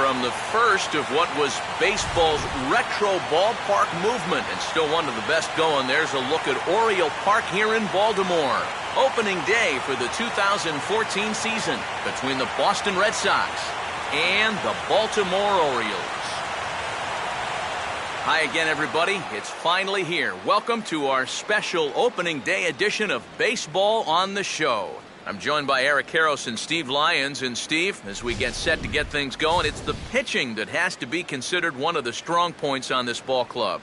from the first of what was baseball's retro ballpark movement, and still one of the best going. There's a look at Oriole Park here in Baltimore. Opening day for the 2014 season between the Boston Red Sox and the Baltimore Orioles. Hi again, everybody. It's finally here. Welcome to our special opening day edition of Baseball on the Show. I'm joined by Eric Karros and Steve Lyons. And Steve, as we get set to get things going, it's the pitching that has to be considered one of the strong points on this ball club.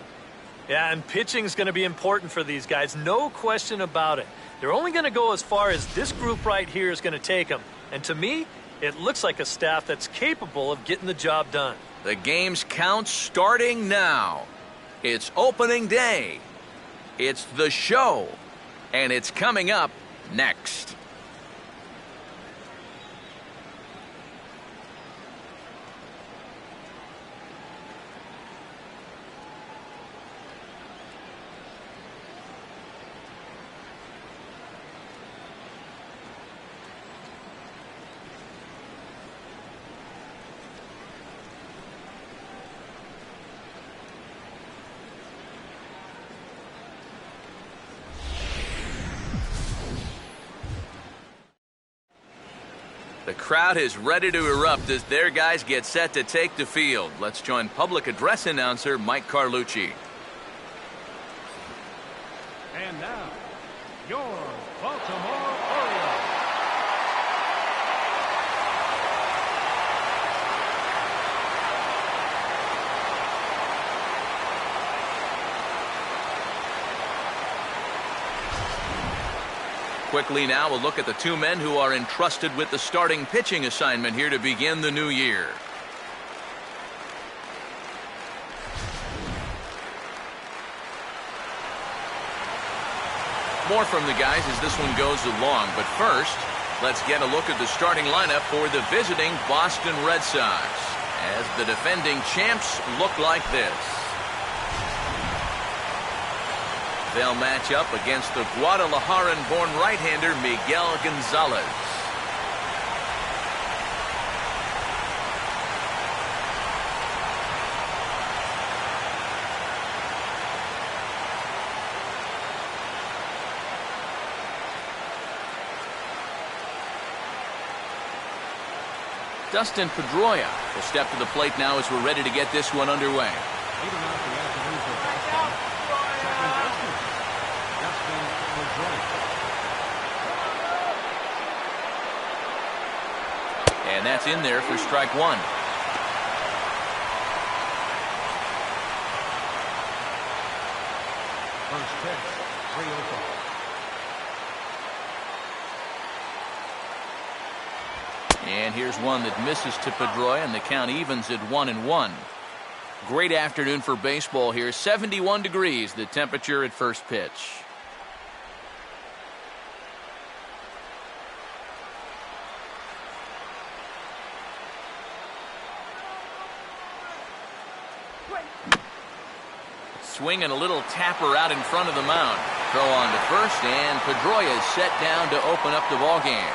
Yeah, and pitching is going to be important for these guys. No question about it. They're only going to go as far as this group right here is going to take them. And to me, it looks like a staff that's capable of getting the job done. The game's count starting now. It's opening day. It's the show. And it's coming up next. The crowd is ready to erupt as their guys get set to take the field. Let's join public address announcer Mike Carlucci. And now, your Baltimore Orioles. Quickly now, we'll look at the two men who are entrusted with the starting pitching assignment here to begin the new year. More from the guys as this one goes along, but first, let's get a look at the starting lineup for the visiting Boston Red Sox, as the defending champs look like this. They'll match up against the Guadalajaran-born right-hander Miguel Gonzalez. Dustin Pedroia will step to the plate now as we're ready to get this one underway. And that's in there for strike one. First pitch, 3-0. And here's one that misses to Pedroia, and the count evens at 1-1. Great afternoon for baseball here. 71 degrees, the temperature at first pitch. Swing and a little tapper out in front of the mound. Throw on to first, and Pedroia is set down to open up the ballgame.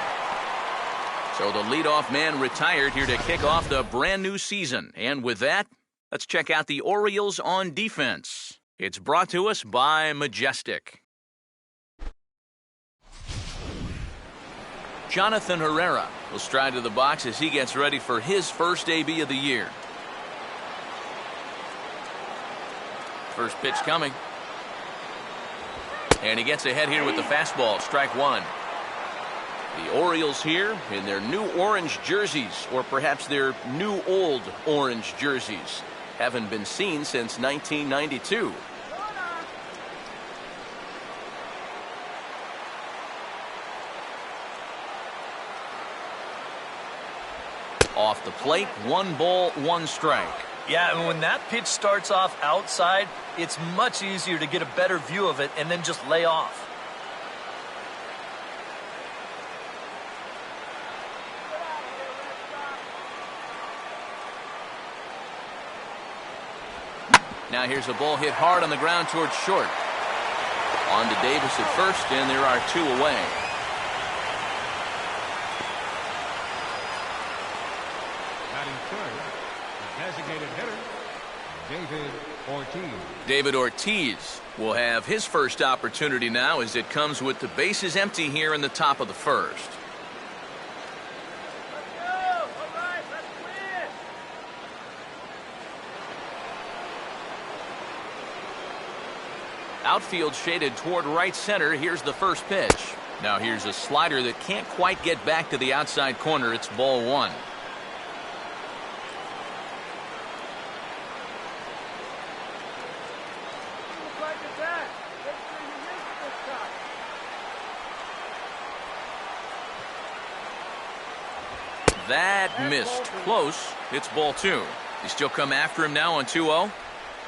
So the leadoff man retired here to kick off the brand new season. And with that, let's check out the Orioles on defense. It's brought to us by Majestic. Jonathan Herrera will stride to the box as he gets ready for his first AB of the year. First pitch coming. And he gets ahead here with the fastball, strike one. The Orioles here in their new orange jerseys, or perhaps their new old orange jerseys, haven't been seen since 1992. Off the plate, 1 ball, 1 strike. Yeah, and when that pitch starts off outside, it's much easier to get a better view of it and then just lay off. Now here's a ball hit hard on the ground towards short. On to Davis at first, and there are 2 away. Batting third, Designated hitter, David Ortiz. David Ortiz will have his first opportunity now as it comes with the bases empty here in the top of the first. Outfield shaded toward right center. Here's the first pitch. Now here's a slider that can't quite get back to the outside corner. It's ball one. That missed close. It's ball two. You still come after him now on 2-0?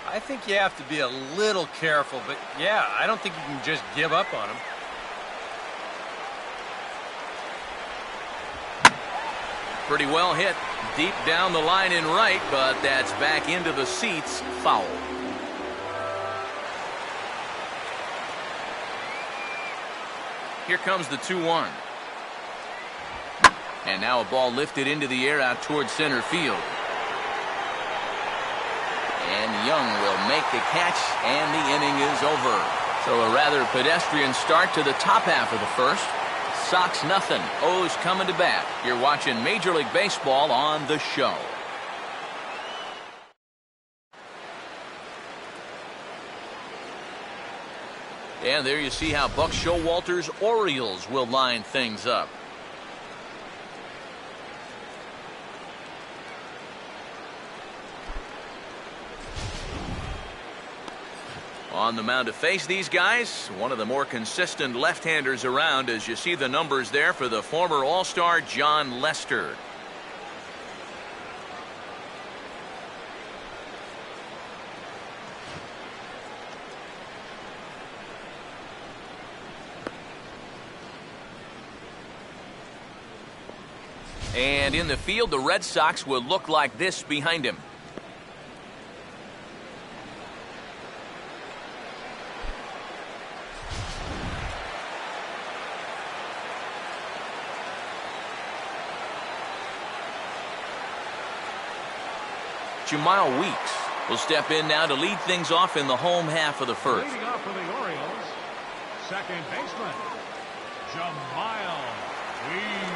I think you have to be a little careful, but yeah, I don't think you can just give up on him. Pretty well hit. Deep down the line in right, but that's back into the seats. Foul. Here comes the 2-1. And now a ball lifted into the air out towards center field. And Young will make the catch, and the inning is over. So a rather pedestrian start to the top half of the first. Sox nothing. O's coming to bat. You're watching Major League Baseball on The Show. And there you see how Buck Showalter's Orioles will line things up. On the mound to face these guys, one of the more consistent left-handers around, as you see the numbers there for the former All-Star John Lester. And in the field, the Red Sox will look like this behind him. Jamal Weeks will step in now to lead things off in the home half of the first. Leading off for the Orioles, second baseman, Jamal Weeks.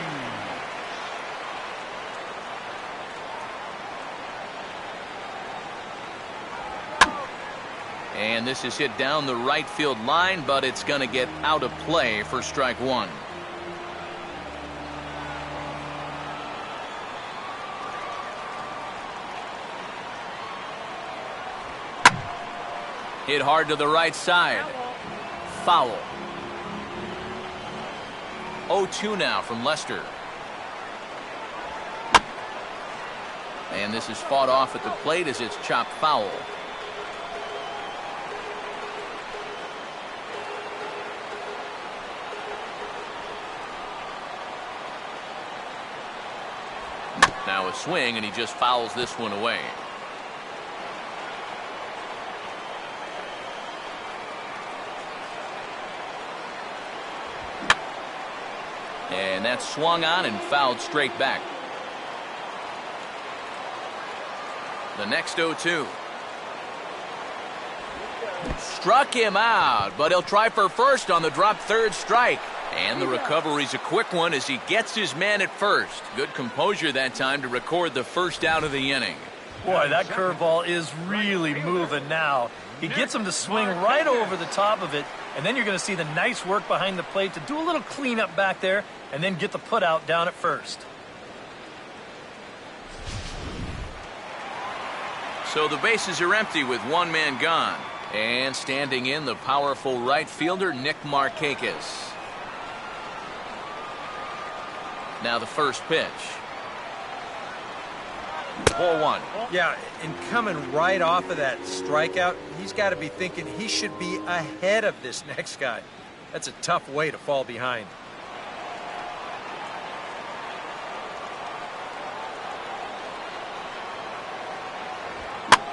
And this is hit down the right field line, but it's going to get out of play for strike one. Hit hard to the right side. Foul. 0-2 now from Lester. And this is fought off at the plate as it's chopped foul. Now a swing, and he just fouls this one away. And that's swung on and fouled straight back. The next 0-2. Struck him out, but he'll try for first on the drop third strike. And the recovery's a quick one as he gets his man at first. Good composure that time to record the first out of the inning. Boy, that curveball is really moving now. He gets him to swing right over the top of it, and then you're going to see the nice work behind the plate to do a little cleanup back there and then get the put out down at first. So the bases are empty with one man gone. And standing in, the powerful right fielder, Nick Markakis. Now the first pitch. Ball one. Yeah, and coming right off of that strikeout, he's got to be thinking he should be ahead of this next guy. That's a tough way to fall behind.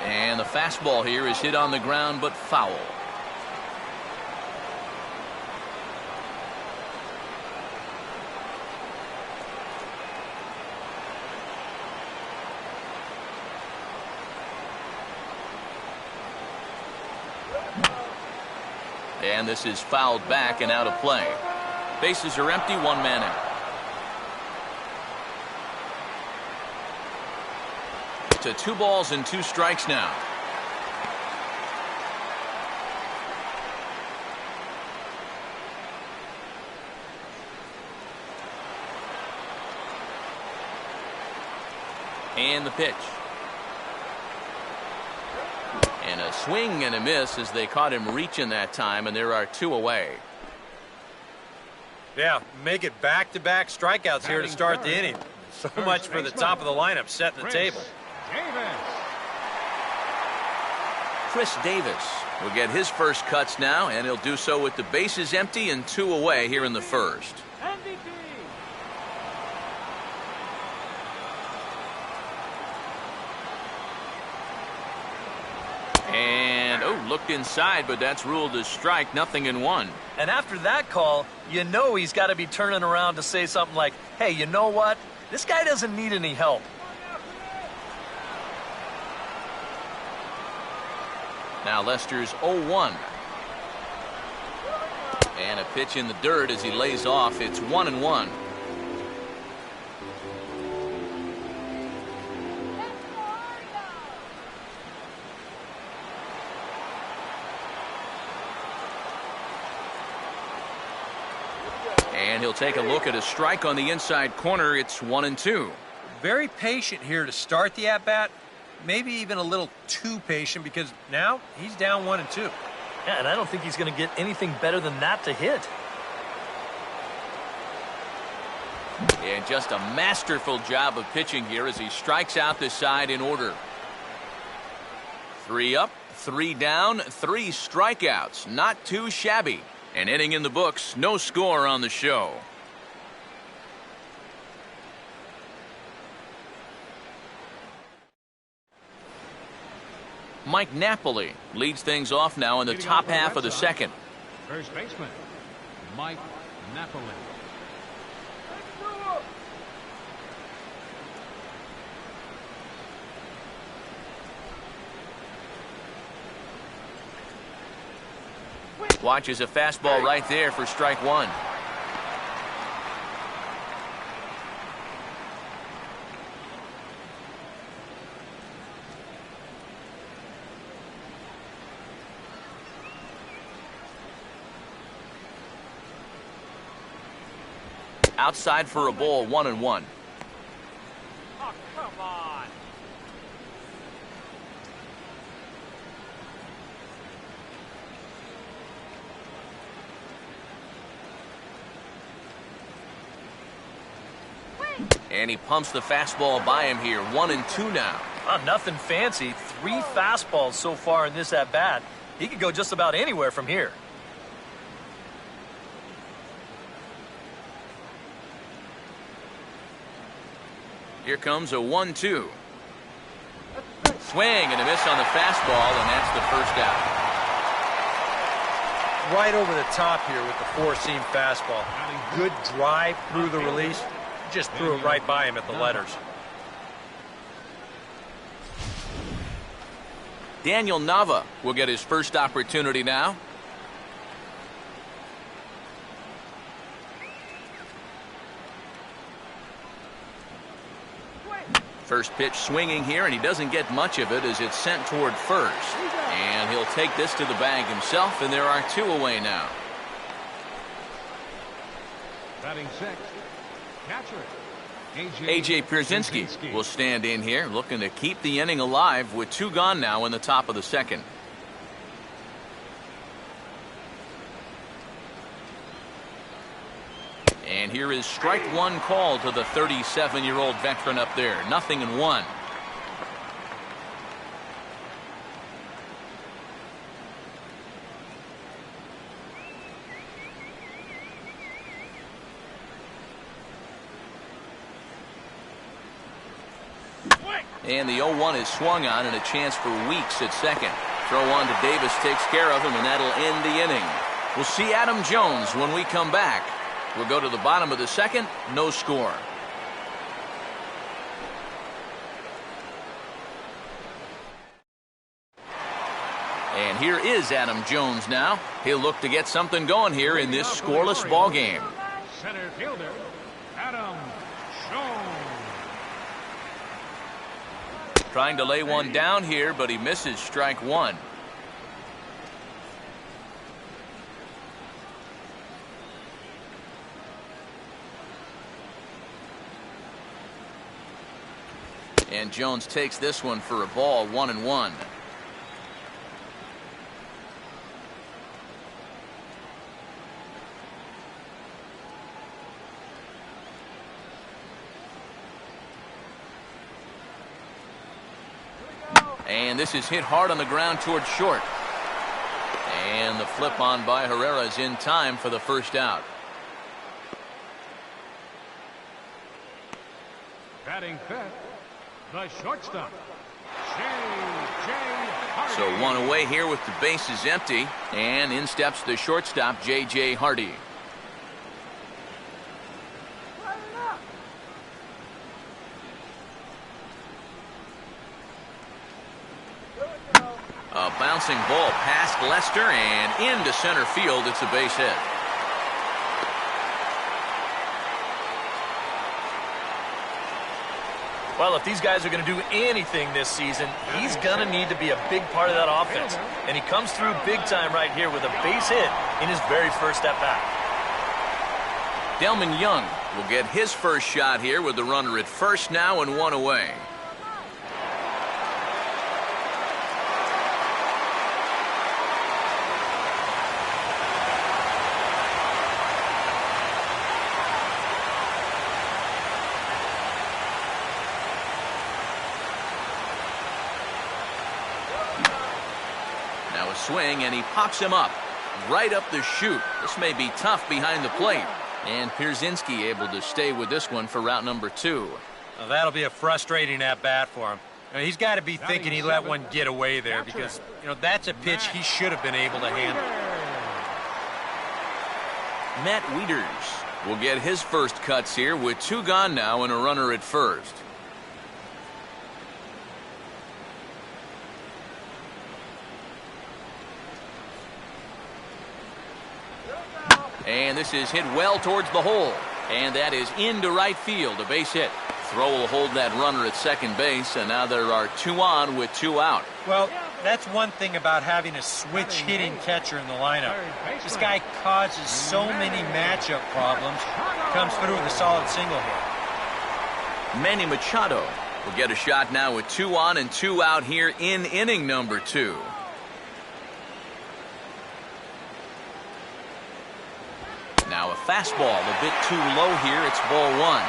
And the fastball here is hit on the ground, but foul. And this is fouled back and out of play. Bases are empty, 1 man out. To 2 balls and 2 strikes now. And the pitch. And a swing and a miss as they caught him reaching that time, and there are 2 away. Yeah, make it back-to-back strikeouts here to start the inning. So much for the top of the lineup setting the table. Chris Davis will get his first cuts now, and he'll do so with the bases empty and 2 away here in the first. And, looked inside, but that's ruled as strike, 0-1. And after that call, you know he's got to be turning around to say something like, hey, you know what? This guy doesn't need any help. Now Lester's 0-1. And a pitch in the dirt as he lays off. It's 1-1. And he'll take a look at a strike on the inside corner. It's 1-2. Very patient here to start the at-bat. Maybe even a little too patient because now he's down 1-2. Yeah, and I don't think he's going to get anything better than that to hit. And just a masterful job of pitching here as he strikes out the side in order. 3 up, 3 down, 3 strikeouts. Not too shabby. An inning in the books, no score on the show. Mike Napoli leads things off now in the top half of the second. First baseman, Mike Napoli. Watches a fastball right there for strike 1. Outside for a ball, 1-1. Oh, come on. And he pumps the fastball by him here. 1-2 now. Nothing fancy. 3 fastballs so far in this at-bat. He could go just about anywhere from here. Here comes a 1-2. Swing and a miss on the fastball, and that's the first out. Right over the top here with the 4-seam fastball. Good drive through the release. Just threw it right by him at the letters. Daniel Nava will get his first opportunity now. First pitch swinging here, and he doesn't get much of it as it's sent toward first. And he'll take this to the bag himself, and there are 2 away now. Batting sixth, catcher, A.J. Pierzynski will stand in here, looking to keep the inning alive with 2 gone now in the top of the second. And here is strike 1 call to the 37-year-old veteran up there. 0-1. And the 0-1 is swung on, and a chance for Weeks at second. Throw on to Davis takes care of him, and that'll end the inning. We'll see Adam Jones when we come back. We'll go to the bottom of the second, no score. And here is Adam Jones now. He'll look to get something going here in this scoreless ball game. Center fielder, Adam Jones. Trying to lay one down here, but he misses strike one. And Jones takes this one for a ball, 1-1. And this is hit hard on the ground towards short. And the flip on by Herrera is in time for the first out. Batting fifth, the shortstop, J.J. Hardy. So one away here with the bases empty. And in steps the shortstop, J.J. Hardy. A bouncing ball past Lester and into center field. It's a base hit. Well, if these guys are going to do anything this season, he's going to need to be a big part of that offense. And he comes through big time right here with a base hit in his very first at-bat. Delman Young will get his first shot here with the runner at first now and one away. Now a swing, and he pops him up right up the chute. This may be tough behind the plate. And Pierzynski able to stay with this one for route number 2. Well, that'll be a frustrating at-bat for him. I mean, he's got to be thinking he let one get away there because, that's a pitch he should have been able to handle. Matt Wieters will get his first cuts here with 2 gone now and a runner at first. And this is hit well towards the hole. And that is into right field, a base hit. Throw will hold that runner at second base, and now there are 2 on with 2 out. Well, that's one thing about having a switch-hitting catcher in the lineup. This guy causes so many matchup problems. Comes through with a solid single here. Manny Machado will get a shot now with 2 on and 2 out here in inning number 2. Now a fastball a bit too low here. It's ball 1.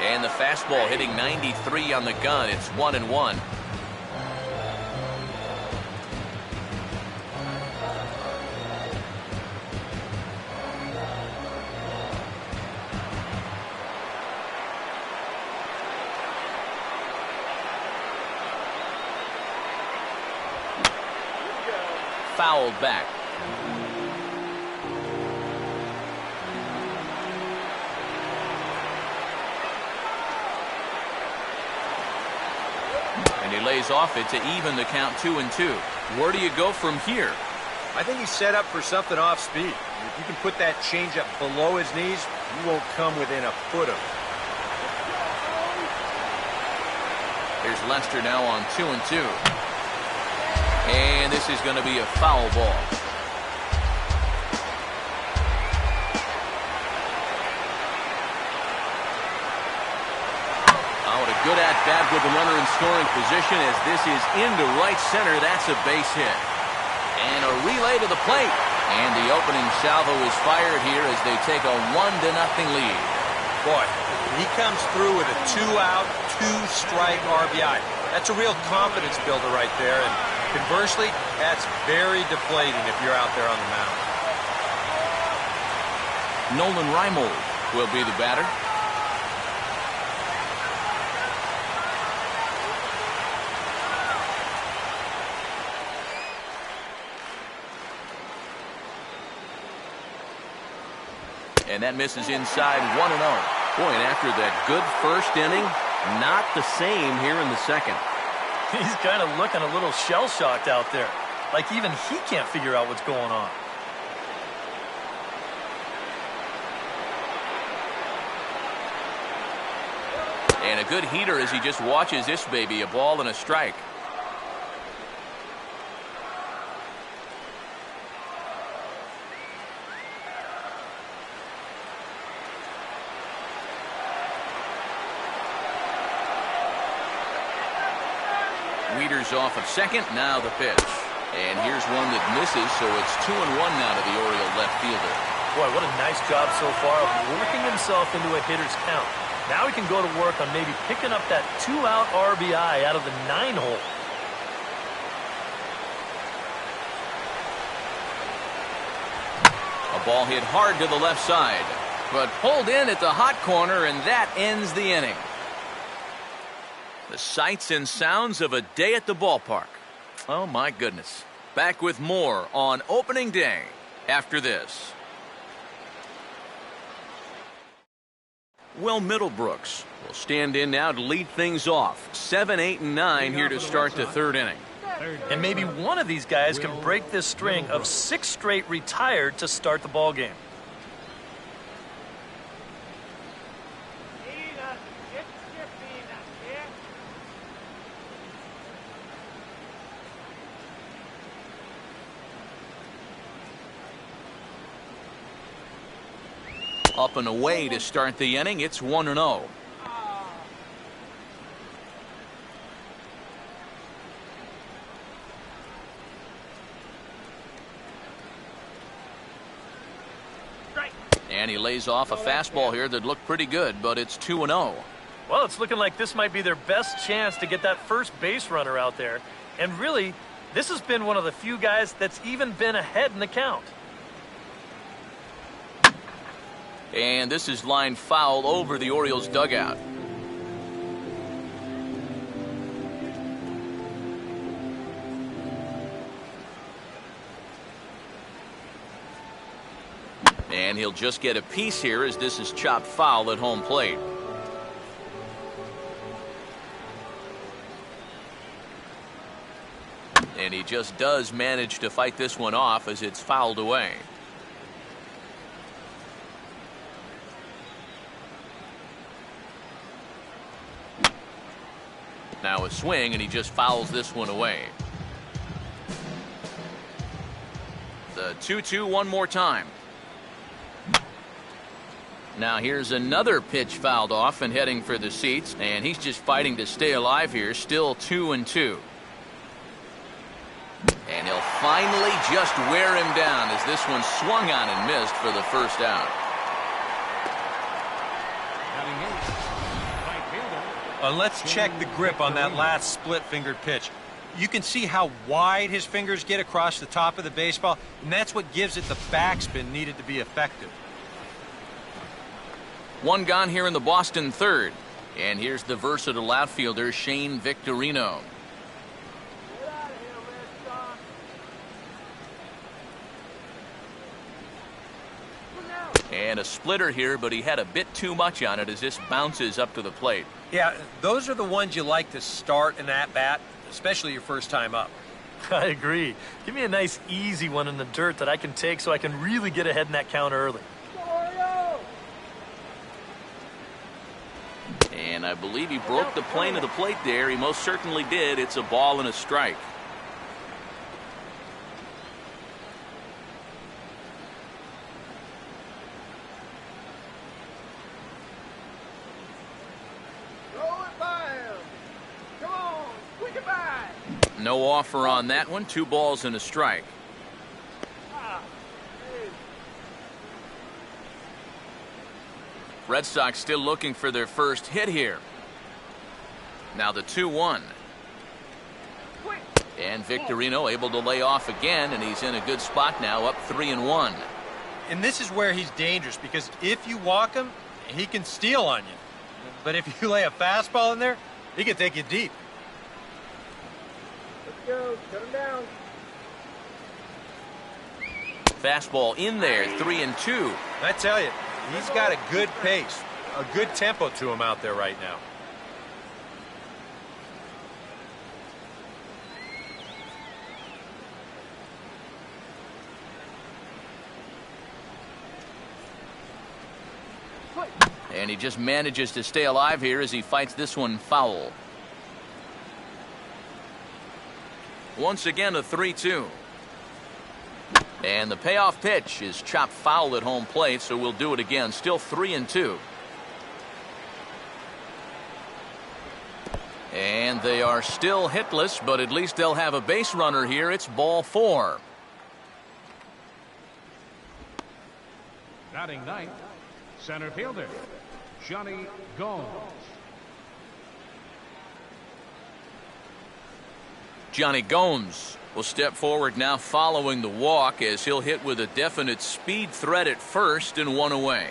And the fastball hitting 93 on the gun. It's 1-1. Fouled back. And he lays off it to even the count 2-2. Where do you go from here? I think he's set up for something off speed. If you can put that changeup below his knees, you won't come within a foot of it. Here's Lester now on 2-2. And this is going to be a foul ball. Oh, what a good at-bat with the runner in scoring position as this is into right center. That's a base hit. And a relay to the plate. And the opening salvo is fired here as they take a 1-0 lead. Boy, he comes through with a 2-out, 2-strike RBI. That's a real confidence builder right there. And conversely, that's very deflating if you're out there on the mound. Nolan Reimold will be the batter. And that misses inside 1-0. Boy, and after that good first inning, not the same here in the second. He's kind of looking a little shell-shocked out there. Like even he can't figure out what's going on. And a good heater as he just watches this baby, a ball and a strike. Weeders off of second, now the pitch. And here's one that misses, so it's 2-1 now to the Oriole left fielder. Boy, what a nice job so far of working himself into a hitter's count. Now he can go to work on maybe picking up that 2-out RBI out of the 9-hole. A ball hit hard to the left side, but pulled in at the hot corner, and that ends the inning. The sights and sounds of a day at the ballpark. Oh, my goodness. Back with more on opening day after this. Well, Middlebrooks will stand in now to lead things off. 7, 8, and 9 here to start the third inning. And maybe one of these guys can break this string of 6 straight retired to start the ball game. Up and away to start the inning. It's 1-0. And he lays off a fastball here that looked pretty good, but it's 2-0. Well, it's looking like this might be their best chance to get that first base runner out there. And really, this has been one of the few guys that's even been ahead in the count. And this is lined foul over the Orioles dugout. And he'll just get a piece here as this is chopped foul at home plate. And he just does manage to fight this one off as it's fouled away. Now a swing, and he just fouls this one away. The 2-2 one more time. Now here's another pitch fouled off and heading for the seats, and he's just fighting to stay alive here. Still 2-2. And he'll finally just wear him down as this one swung on and missed for the first out. Let's check the grip on that last split-fingered pitch. You can see how wide his fingers get across the top of the baseball, and that's what gives it the backspin needed to be effective. One gone here in the Boston third. And here's the versatile outfielder, Shane Victorino. And a splitter here, but he had a bit too much on it as this bounces up to the plate. Yeah, those are the ones you like to start an at-bat, especially your first time up. I agree. Give me a nice, easy one in the dirt that I can take so I can really get ahead in that count early. And I believe he broke the plane of the plate there. He most certainly did. It's a ball and a strike. No offer on that one. 2 balls and a strike. Red Sox still looking for their first hit here. Now the 2-1. And Victorino able to lay off again, and he's in a good spot now, up 3-1. And this is where he's dangerous, because if you walk him, he can steal on you. But if you lay a fastball in there, he can take you deep. Go, shut him down. Fastball in there, 3-2. I tell you, He's got a good pace, a good tempo to him out there right now. And he just manages to stay alive here as he fights this one foul. Once again, a 3-2. And the payoff pitch is chopped foul at home plate, so we'll do it again. Still 3-2. And they are still hitless, but at least they'll have a base runner here. It's ball 4. Batting ninth, center fielder, Johnny Gomes. Johnny Gomes will step forward now following the walk as he'll hit with a definite speed threat at first and one away.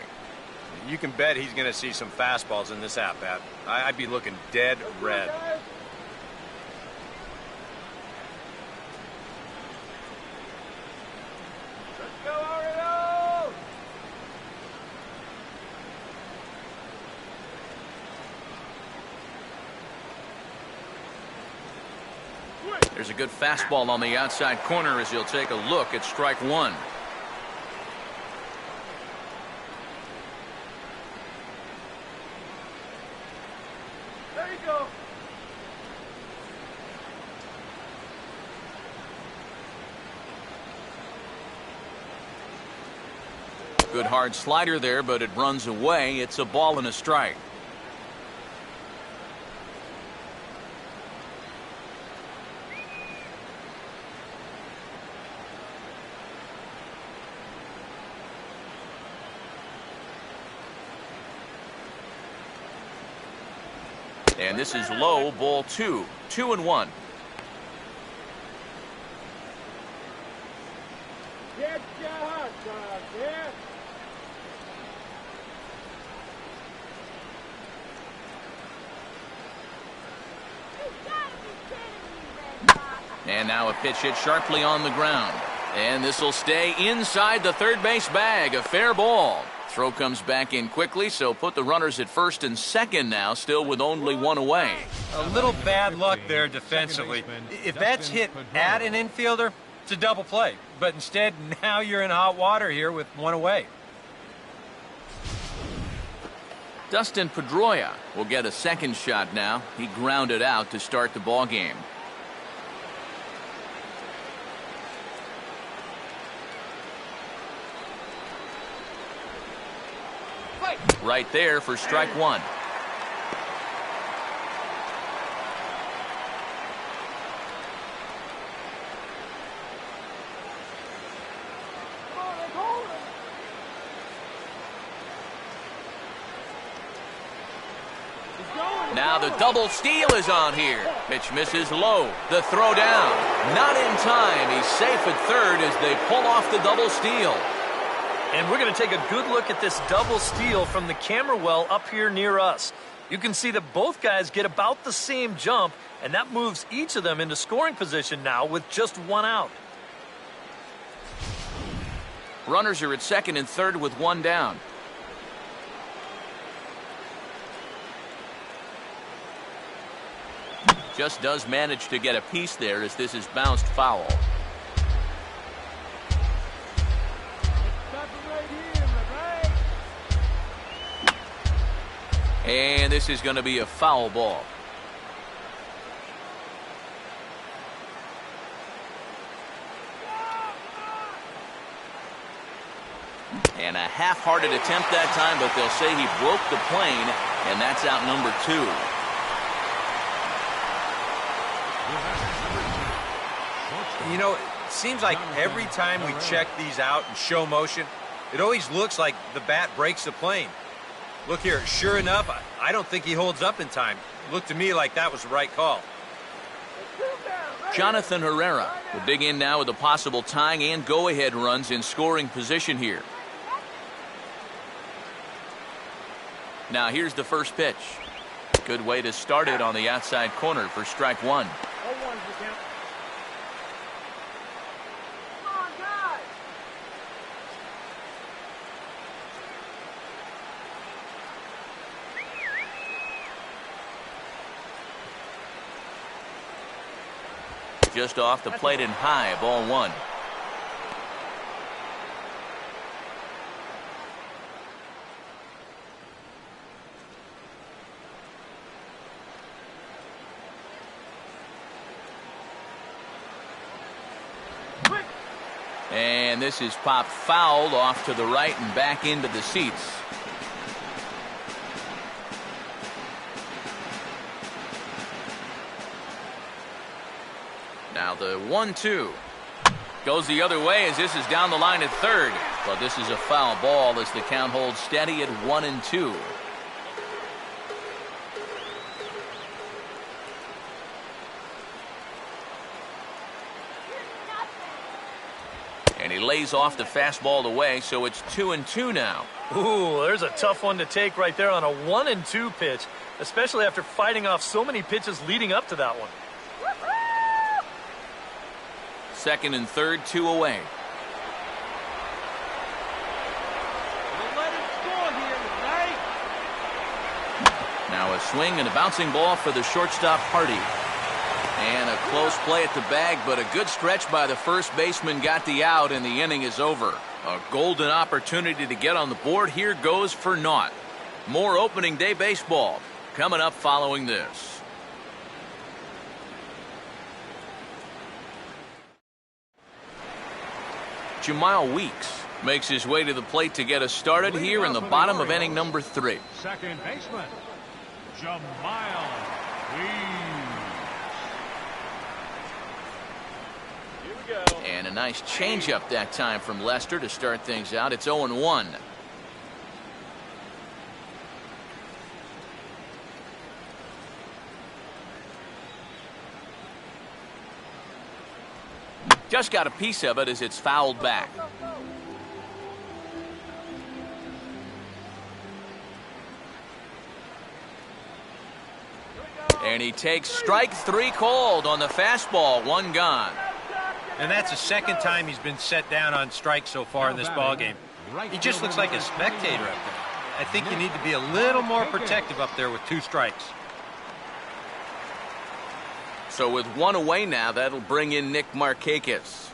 You can bet he's going to see some fastballs in this at-bat. I'd be looking dead red. Let's go, Orioles! There's a good fastball on the outside corner as he'll take a look at strike one. There you go. Good hard slider there, but it runs away. It's a ball and a strike. And this is low, ball 2. 2-1. Get your hot dog, yeah? And now a pitch hit sharply on the ground. And this will stay inside the third base bag. A fair ball. Throw comes back in quickly, so put the runners at first and second now, still with only one away. A little bad luck there defensively. If that's hit at an infielder, it's a double play. But instead, now you're in hot water here with one away. Dustin Pedroia will get a second shot now. He grounded out to start the ball game. Right there for strike one. Now the double steal is on here. Pitch misses low. The throw down. Not in time. He's safe at third as they pull off the double steal. And we're going to take a good look at this double steal from the camera well up here near us. You can see that both guys get about the same jump, and that moves each of them into scoring position now with just one out. Runners are at second and third with one down. Just does manage to get a piece there as this is bounced foul. And this is going to be a foul ball. And a half-hearted attempt that time, but they'll say he broke the plane, and that's out number 2. You know, it seems like every time we check these out in show motion, it always looks like the bat breaks the plane. Look here, sure enough, I don't think he holds up in time. Looked to me like that was the right call. Jonathan Herrera will dig in now with a possible tying and go-ahead runs in scoring position here. Now here's the first pitch. Good way to start it on the outside corner for strike one. just off the plate and high, ball one. And this is popped foul off to the right and back into the seats. Now the 1-2 goes the other way as this is down the line at third. But this is a foul ball as the count holds steady at 1-2. And he lays off the fastball away, so it's 2-2 now. Ooh, there's a tough one to take right there on a 1-2 pitch, especially after fighting off so many pitches leading up to that one. Second and third, 2 away. Don't let him score here tonight. Now a swing and a bouncing ball for the shortstop, Hardy. And a close play at the bag, but a good stretch by the first baseman got the out, and the inning is over. A golden opportunity to get on the board here goes for naught. More opening day baseball coming up following this. Jamal Weeks makes his way to the plate to get us started here in the bottom of inning number 3. Second baseman, Jamal Weeks. Here we go. And a nice changeup that time from Lester to start things out. It's 0-1. Just got a piece of it as it's fouled back. And he takes strike 3 called on the fastball, 1 gone. And that's the second time he's been set down on strike so far in this ballgame. He just looks like a spectator up there. I think you need to be a little more protective up there with 2 strikes. So with 1 away now, that'll bring in Nick Markakis.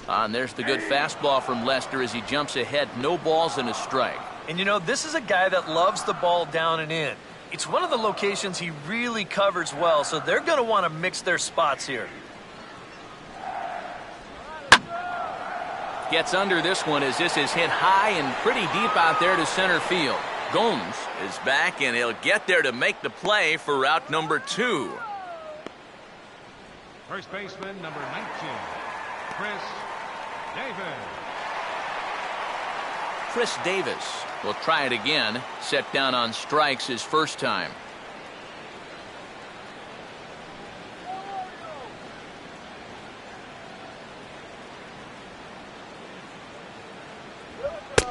And there's the good fastball from Lester as he jumps ahead. No balls and a strike. And you know, this is a guy that loves the ball down and in. It's one of the locations he really covers well, so they're going to want to mix their spots here. Gets under this one as this is hit high and pretty deep out there to center field. Gomes is back, and he'll get there to make the play for route number 2. First baseman, number 19, Chris Davis. Chris Davis will try it again. Set down on strikes his first time.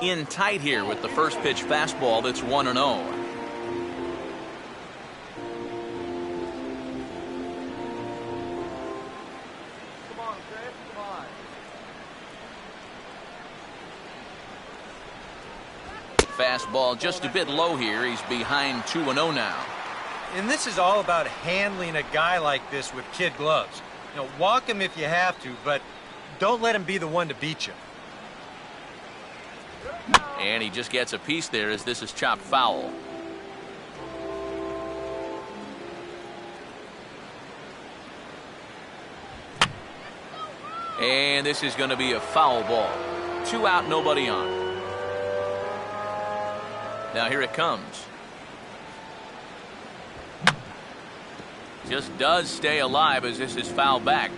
In tight here with the first pitch fastball that's 1-0. Come on, Chris. Come on. Fastball just a bit low here. He's behind 2-0 now. And this is all about handling a guy like this with kid gloves. You know, walk him if you have to, but don't let him be the one to beat you. And he just gets a piece there as this is chopped foul. And this is going to be a foul ball. 2 out, nobody on. Now here it comes. Just does stay alive as this is fouled back.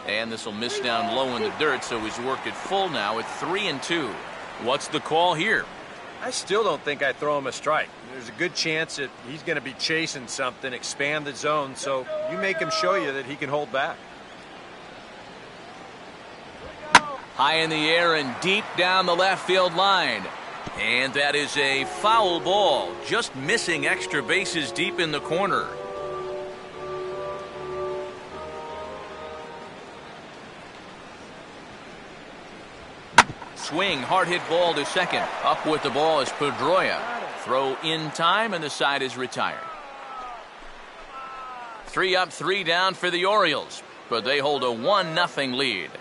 And this will miss down low in the dirt, so he's worked it full now at 3-2. What's the call here? I still don't think I throw him a strike. There's a good chance that he's going to be chasing something, expand the zone, so you make him show you that he can hold back. High in the air and deep down the left field line. And that is a foul ball, just missing extra bases deep in the corner. swing, hard hit ball to second. Up with the ball is Pedroia. Throw in time, and the side is retired. 3 up, 3 down for the Orioles, but they hold a 1-0 lead.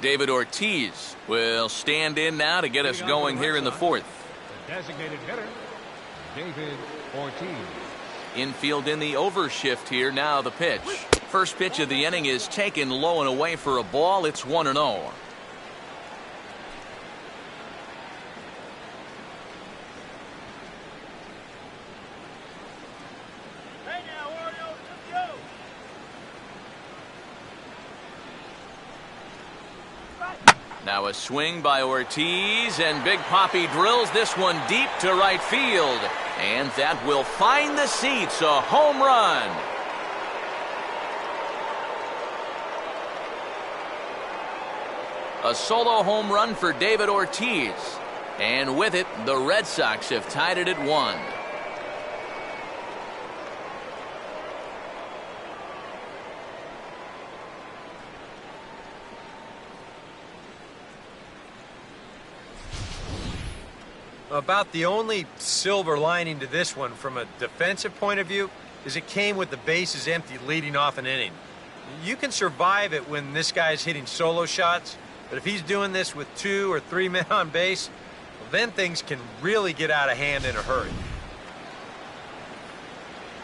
David Ortiz will stand in now to get us going here in the 4th. The designated hitter, David Ortiz. Infield in the overshift here. Now the pitch. First pitch of the inning is taken low and away for a ball. It's 1-0. Now a swing by Ortiz, and Big Papi drills this one deep to right field. And that will find the seats. A home run. A solo home run for David Ortiz. And with it, the Red Sox have tied it at 1. About the only silver lining to this one from a defensive point of view is it came with the bases empty leading off an inning. You can survive it when this guy's hitting solo shots, but if he's doing this with 2 or 3 men on base, well, then things can really get out of hand in a hurry.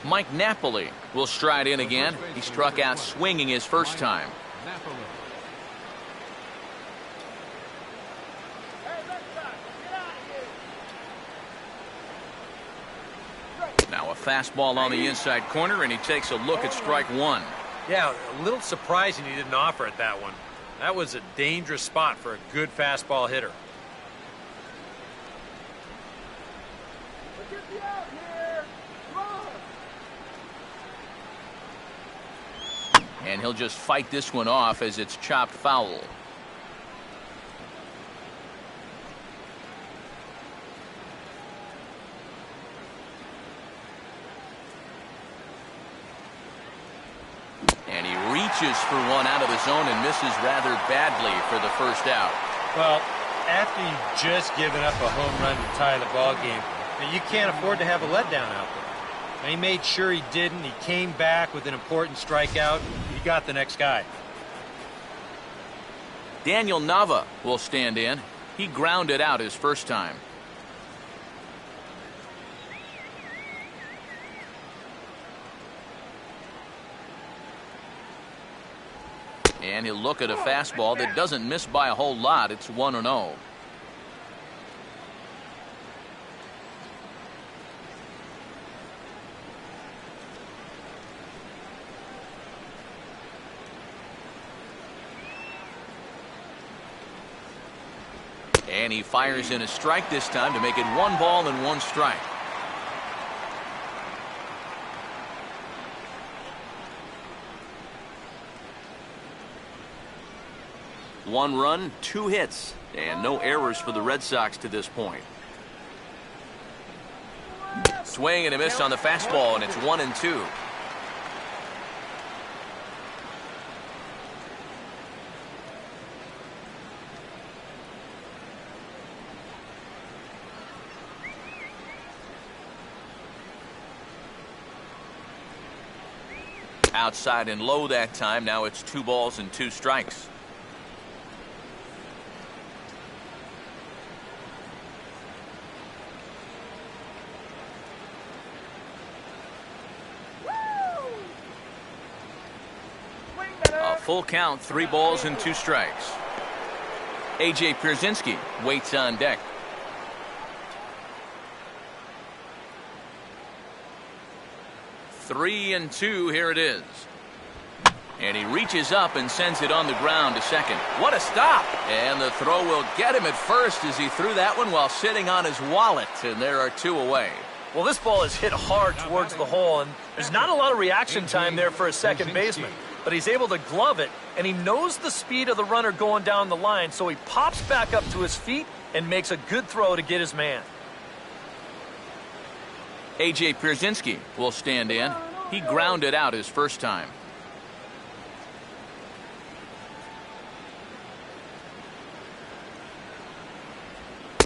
Mike Napoli will stride in again. He struck out swinging his first time. Now a fastball on the inside corner, and he takes a look at strike 1. Yeah, a little surprising he didn't offer it that one. That was a dangerous spot for a good fastball hitter. And he'll just fight this one off as it's chopped foul. And he reaches for one out of the zone and misses rather badly for the first out. Well, after you've just given up a home run to tie the ball game, you can't afford to have a letdown out there. And he made sure he didn't. He came back with an important strikeout. He got the next guy. Daniel Nava will stand in. He grounded out his first time. And he'll look at a fastball that doesn't miss by a whole lot. It's 1-0. And he fires in a strike this time to make it 1 ball and 1 strike. One run, 2 hits, and no errors for the Red Sox to this point. Swing and a miss on the fastball, and it's 1-2. Outside and low that time. Now it's 2 balls and 2 strikes. A full count, 3 balls and 2 strikes. A.J. Pierzynski waits on deck. Three and 2, here it is. And he reaches up and sends it on the ground to second. What a stop! And the throw will get him at first as he threw that one while sitting on his wallet. And there are 2 away. Well, this ball is hit hard towards the hole, and there's not a lot of reaction time there for a second baseman. But he's able to glove it, and he knows the speed of the runner going down the line, so he pops back up to his feet and makes a good throw to get his man. A.J. Pierzynski will stand in. He grounded out his first time.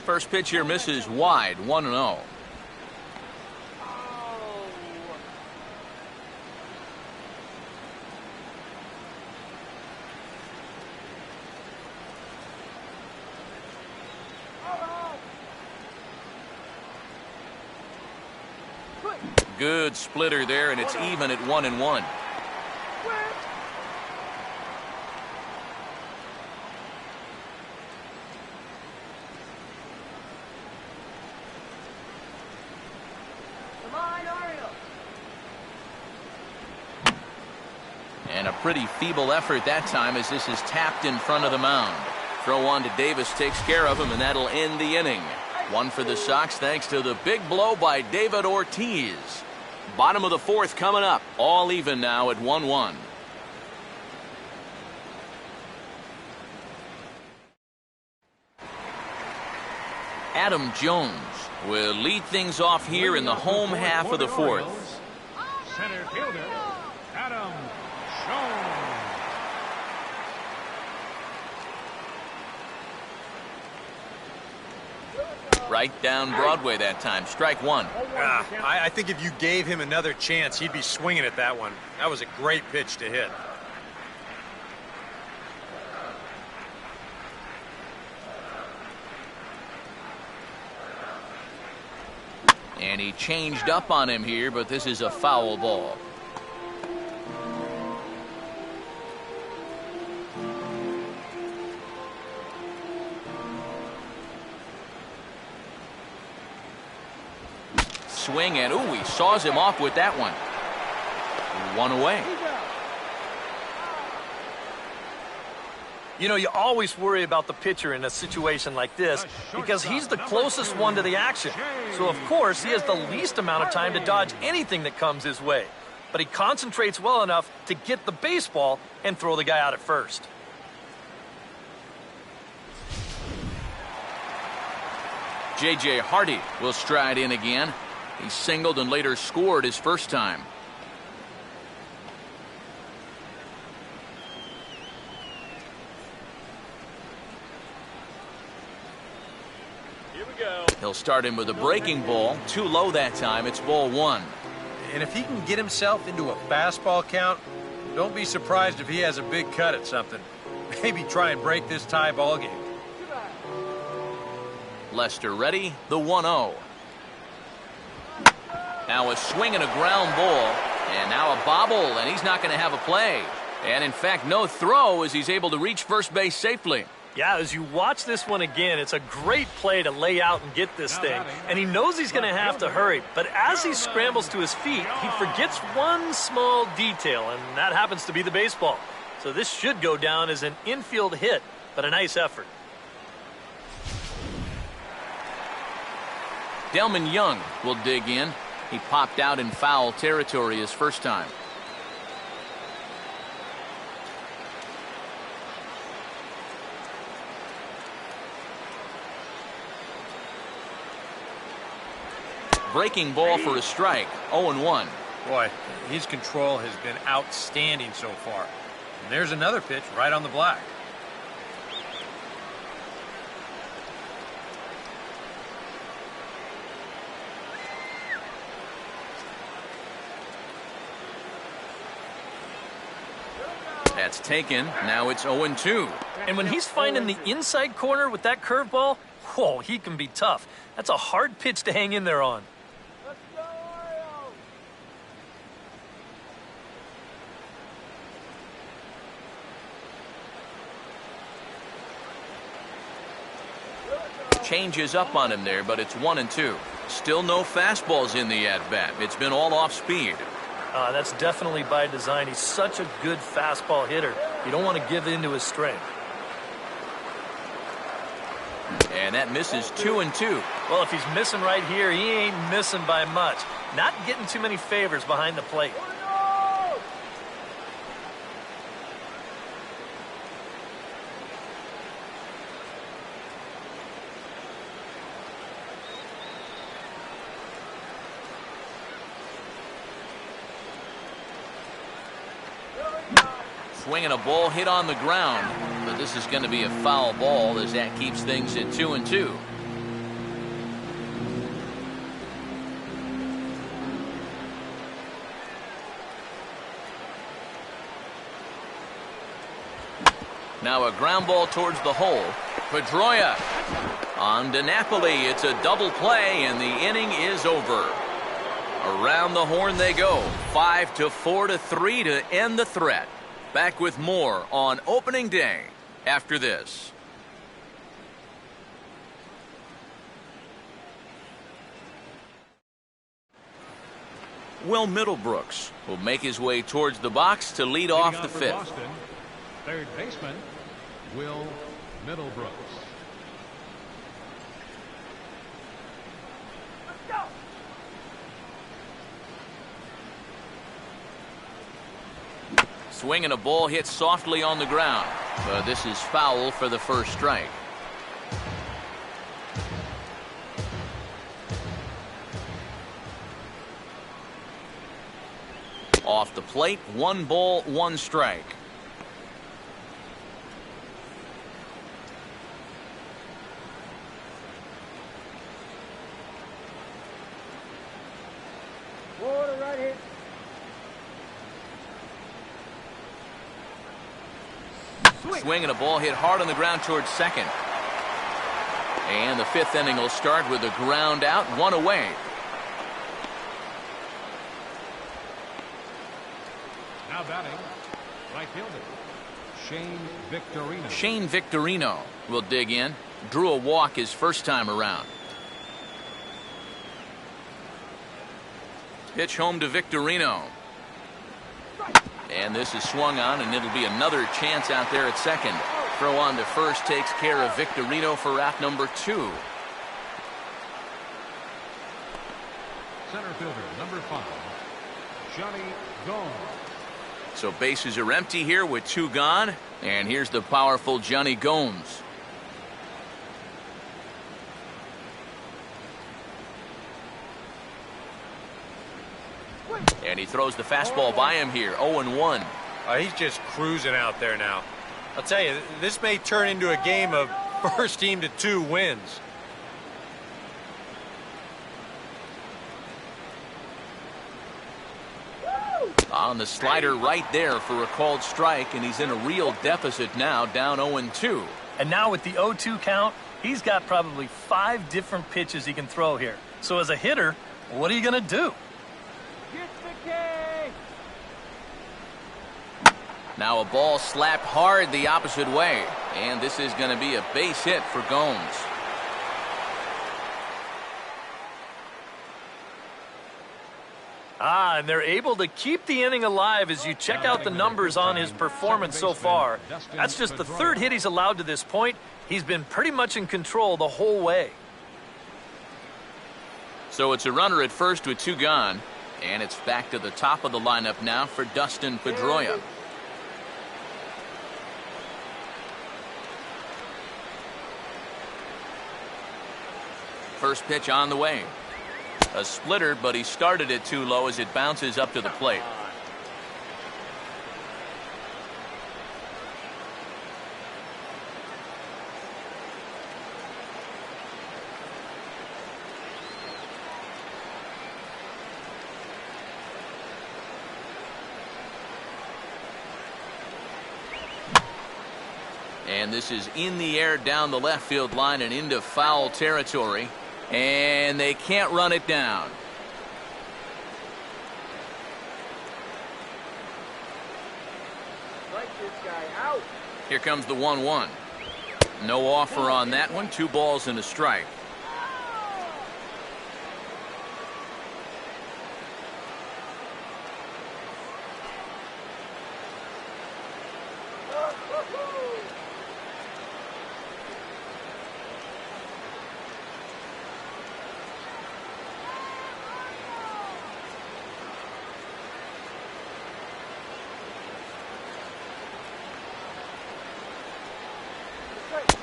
First pitch here misses wide, 1-0. Good splitter there, and it's even at 1-1. And a pretty feeble effort that time as this is tapped in front of the mound. Throw on to Davis takes care of him, and that'll end the inning. One for the Sox thanks to the big blow by David Ortiz. Bottom of the fourth coming up. All even now at 1-1. Adam Jones will lead things off here in the home half of the fourth. Center fielder, Adam Jones. Right down Broadway that time. Strike one. I think if you gave him another chance, he'd be swinging at that one. That was a great pitch to hit. And he changed up on him here, but this is a foul ball. Swing, and ooh, he saws him off with that one. One away. You know, you always worry about the pitcher in a situation like this because he's the closest one to the action. So, of course, he has the least amount of time to dodge anything that comes his way. But he concentrates well enough to get the baseball and throw the guy out at first. J.J. Hardy will stride in again. He singled and later scored his first time. Here we go. He'll start him with a breaking ball. Too low that time. It's ball one. And if he can get himself into a fastball count, don't be surprised if he has a big cut at something. Maybe try and break this tie ball game. Lester ready. The 1-0. Now a swing and a ground ball, and now a bobble, and he's not going to have a play. And in fact, no throw as he's able to reach first base safely. Yeah, as you watch this one again, it's a great play to lay out and get this thing. And he knows he's going to have to hurry. But as he scrambles to his feet, he forgets one small detail, and that happens to be the baseball. So this should go down as an infield hit, but a nice effort. Delman Young will dig in. He popped out in foul territory his first time. Breaking ball for a strike. 0-1. Boy, his control has been outstanding so far. And there's another pitch right on the black. That's taken. Now it's 0-2. And when he's finding the inside corner with that curveball, whoa, he can be tough. That's a hard pitch to hang in there on. Let's go, Orioles! Changes up on him there, but it's 1-2. Still no fastballs in the at-bat. It's been all off speed. That's definitely by design. He's such a good fastball hitter. You don't want to give in to his strength. And that misses 2-2. Well, if he's missing right here, he ain't missing by much. Not getting too many favors behind the plate. Swinging a ball hit on the ground, but this is going to be a foul ball as that keeps things at 2-2. Now a ground ball towards the hole. Pedroia on to Napoli. It's a double play, and the inning is over. Around the horn they go. 5-4-3 to end the threat. Back with more on opening day after this. Will Middlebrooks will make his way towards the box to lead off the fifth. Boston, third baseman, Will Middlebrooks. Swinging a ball hit softly on the ground. But this is foul for the first strike. Off the plate, 1 ball, 1 strike. Swinging a ball hit hard on the ground towards second. And the fifth inning will start with a ground out, 1 away. Now batting, right fielder, Shane Victorino. Shane Victorino will dig in. Drew a walk his first time around. Pitch home to Victorino. And this is swung on, and it'll be another chance out there at second. Throw on to first takes care of Victorino for out number 2. Center fielder, number 5, Johnny Gomes. So bases are empty here with 2 gone. And here's the powerful Johnny Gomes. And he throws the fastball by him here. 0-1. He's just cruising out there now. I'll tell you, this may turn into a game of first team to 2 wins. On the slider right there for a called strike, and he's in a real deficit now, down 0-2. And now with the 0-2 count, he's got probably 5 different pitches he can throw here. So as a hitter, what are you going to do? Now a ball slapped hard the opposite way, and this is going to be a base hit for Gomes. And they're able to keep the inning alive as you check out the numbers on his performance so far. That's just the 3rd hit he's allowed to this point. He's been pretty much in control the whole way. So it's a runner at first with 2 gone, and it's back to the top of the lineup now for Dustin Pedroia. First pitch on the way. A splitter, but he started it too low as it bounces up to the plate. And this is in the air down the left field line and into foul territory. And they can't run it down. Here comes the 1-1. No offer on that one. 2 balls and a strike.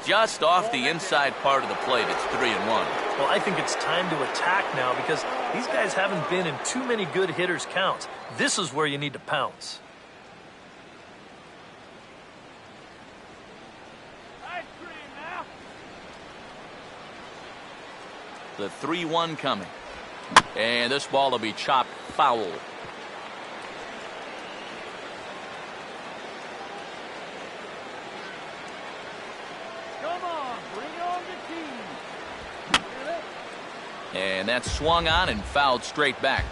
Just off the inside part of the plate, it's 3-1. Well, I think it's time to attack now because these guys haven't been in too many good hitters' counts. This is where you need to pounce. The 3-1 coming. And this ball will be chopped foul. Come on, bring on the team. And that's swung on and fouled straight back.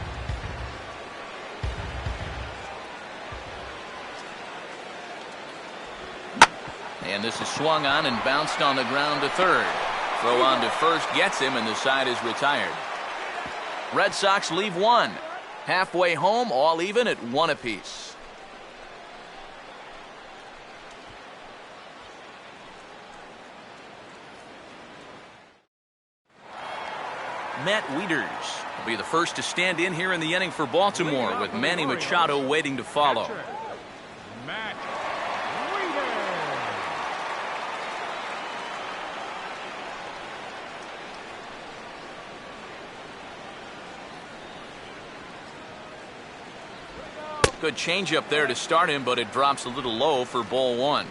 And this is swung on and bounced on the ground to third. Throw on to first gets him, and the side is retired. Red Sox leave one. Halfway home, all even at 1 apiece. Matt Wieters will be the first to stand in here in the inning for Baltimore, with Manny Machado waiting to follow. Matt Wieters. Good changeup there to start him, but it drops a little low for ball 1.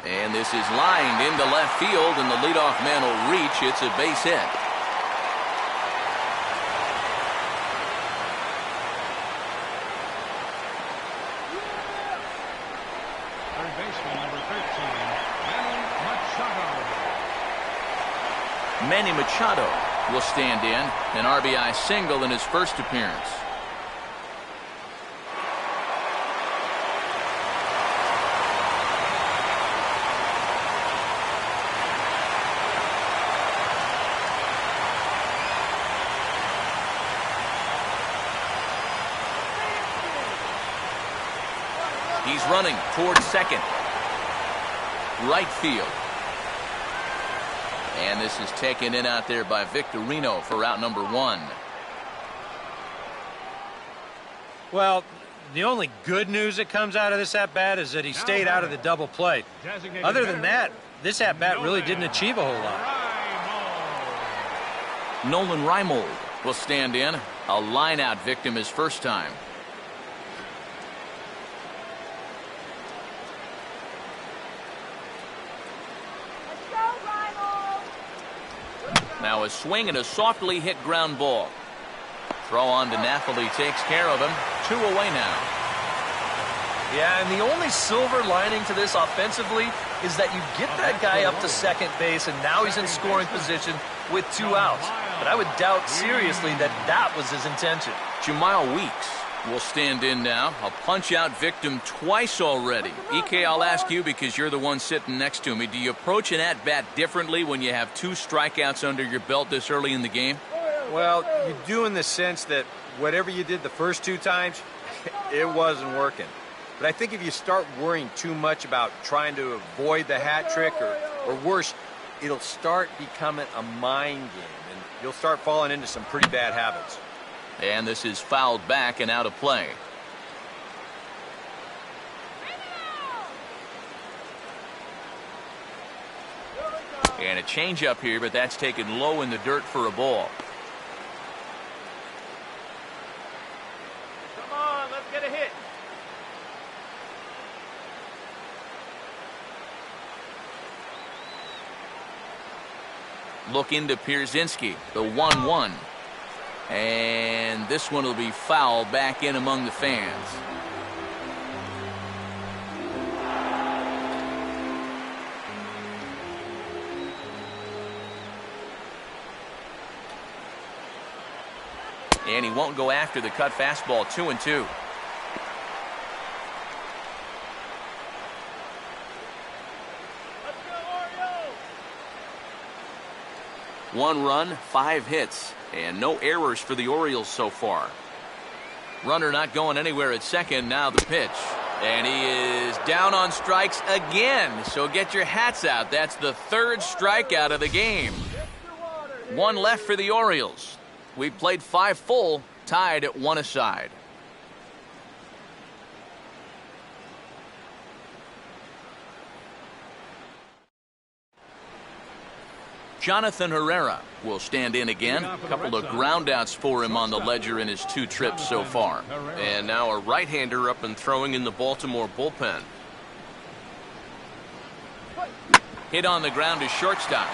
And this is lined into left field, and the leadoff man will reach. It's a base hit. Third baseman, number 13, Manny Machado. Manny Machado will stand in, an RBI single in his first appearance. He's running towards second. Right field. And this is taken in out there by Victorino for out number 1. Well, the only good news that comes out of this at-bat is that he stayed out of the double play. Other than that, this at-bat really didn't achieve a whole lot. Nolan Reimold will stand in. A line-out victim his first time. Now a swing and a softly hit ground ball. Throw on to Napoli takes care of him. 2 away now. Yeah, and the only silver lining to this offensively is that you get that guy up to second base, and now he's in scoring position with 2 outs. But I would doubt seriously that that was his intention. Jamal Weeks will stand in now. A punch-out victim twice already. EK, I'll ask you because you're the one sitting next to me. Do you approach an at-bat differently when you have 2 strikeouts under your belt this early in the game? Well, you do in the sense that whatever you did the first 2 times, it wasn't working. But I think if you start worrying too much about trying to avoid the hat trick, or worse, it'll start becoming a mind game, and you'll start falling into some pretty bad habits. And this is fouled back and out of play. And a changeup here, but that's taken low in the dirt for a ball. Come on, let's get a hit. Look into Pierzynski, the 1-1. And this one will be fouled back in among the fans. And he won't go after the cut fastball. 2-2. Let's go, Orioles. 1 run, 5 hits, and no errors for the Orioles so far. Runner not going anywhere at second. Now the pitch. And he is down on strikes again. So get your hats out. That's the 3rd strikeout of the game. 1 left for the Orioles. We played 5 full, tied at 1 aside. Jonathan Herrera will stand in again. A couple of groundouts for him on the ledger in his 2 trips so far. And now a right-hander up and throwing in the Baltimore bullpen. Hit on the ground to shortstop.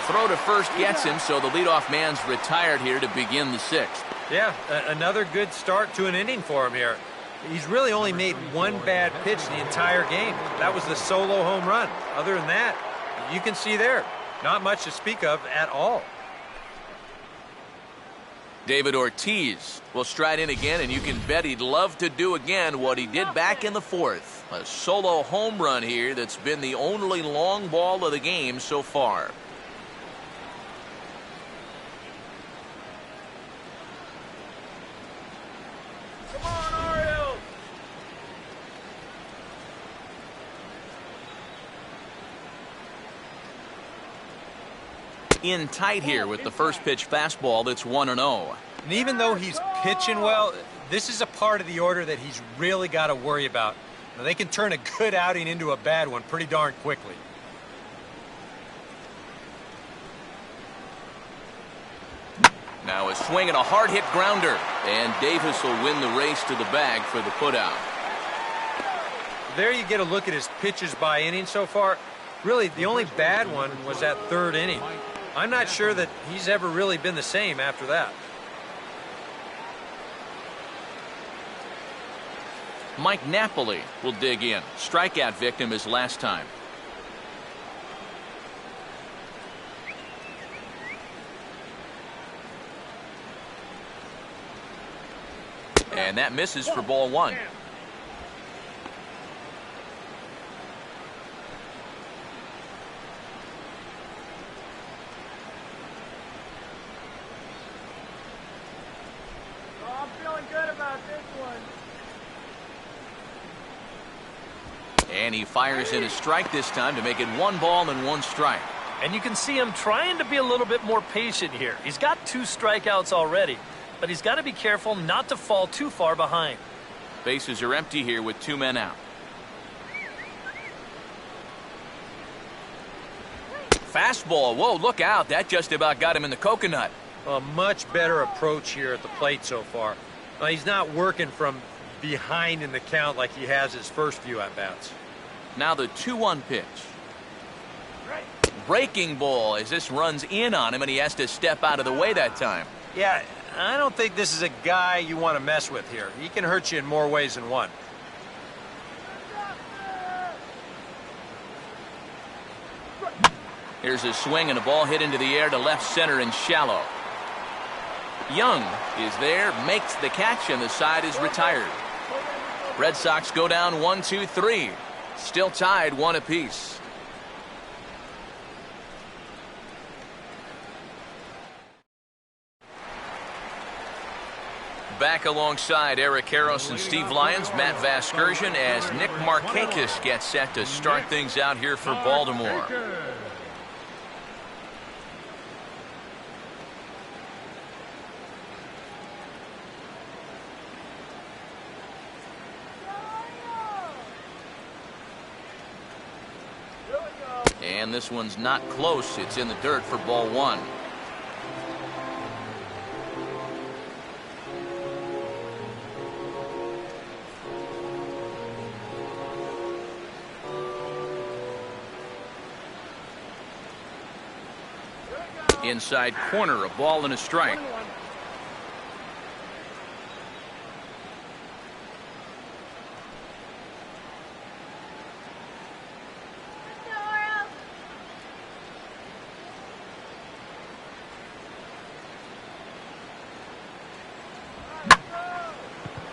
Throw to first gets him, so the leadoff man's retired here to begin the 6th. Yeah, another good start to an inning for him here. He's really only made one bad pitch the entire game. That was the solo home run. Other than that, you can see there, not much to speak of at all. David Ortiz will stride in again, and you can bet he'd love to do again what he did back in the 4th. A solo home run here that's been the only long ball of the game so far. Come on, Orioles! In tight here with the first pitch fastball that's 1-0. And even though he's pitching well, this is a part of the order that he's really got to worry about. Now, they can turn a good outing into a bad one pretty darn quickly. Now a swing and a hard hit grounder, and Davis will win the race to the bag for the putout. There you get a look at his pitches by inning so far. Really, the only bad one was that 3rd inning. I'm not sure that he's ever really been the same after that. Mike Napoli will dig in. Strikeout victim his last time. And that misses for ball 1. Oh, I'm feeling good about this one. And he fires in a strike this time to make it 1 ball and 1 strike. And you can see him trying to be a little bit more patient here. He's got 2 strikeouts already, but he's got to be careful not to fall too far behind. Bases are empty here with 2 men out. Fastball. Whoa, look out. That just about got him in the coconut. A much better approach here at the plate so far. Now, he's not working from behind in the count like he has his first few at-bats. Now the 2-1 pitch. Breaking ball as this runs in on him, and he has to step out of the way that time. Yeah, I don't think this is a guy you want to mess with here. He can hurt you in more ways than one. Here's a swing and a ball hit into the air to left center and shallow. Young is there, makes the catch, and the side is retired. Red Sox go down 1-2-3. Still tied 1 apiece. Back alongside Eric Karros and Steve Lyons, Matt Vasgersian, as Nick Markakis gets set to start things out here for Baltimore. And this one's not close. It's in the dirt for ball 1. Inside corner, a ball and a strike.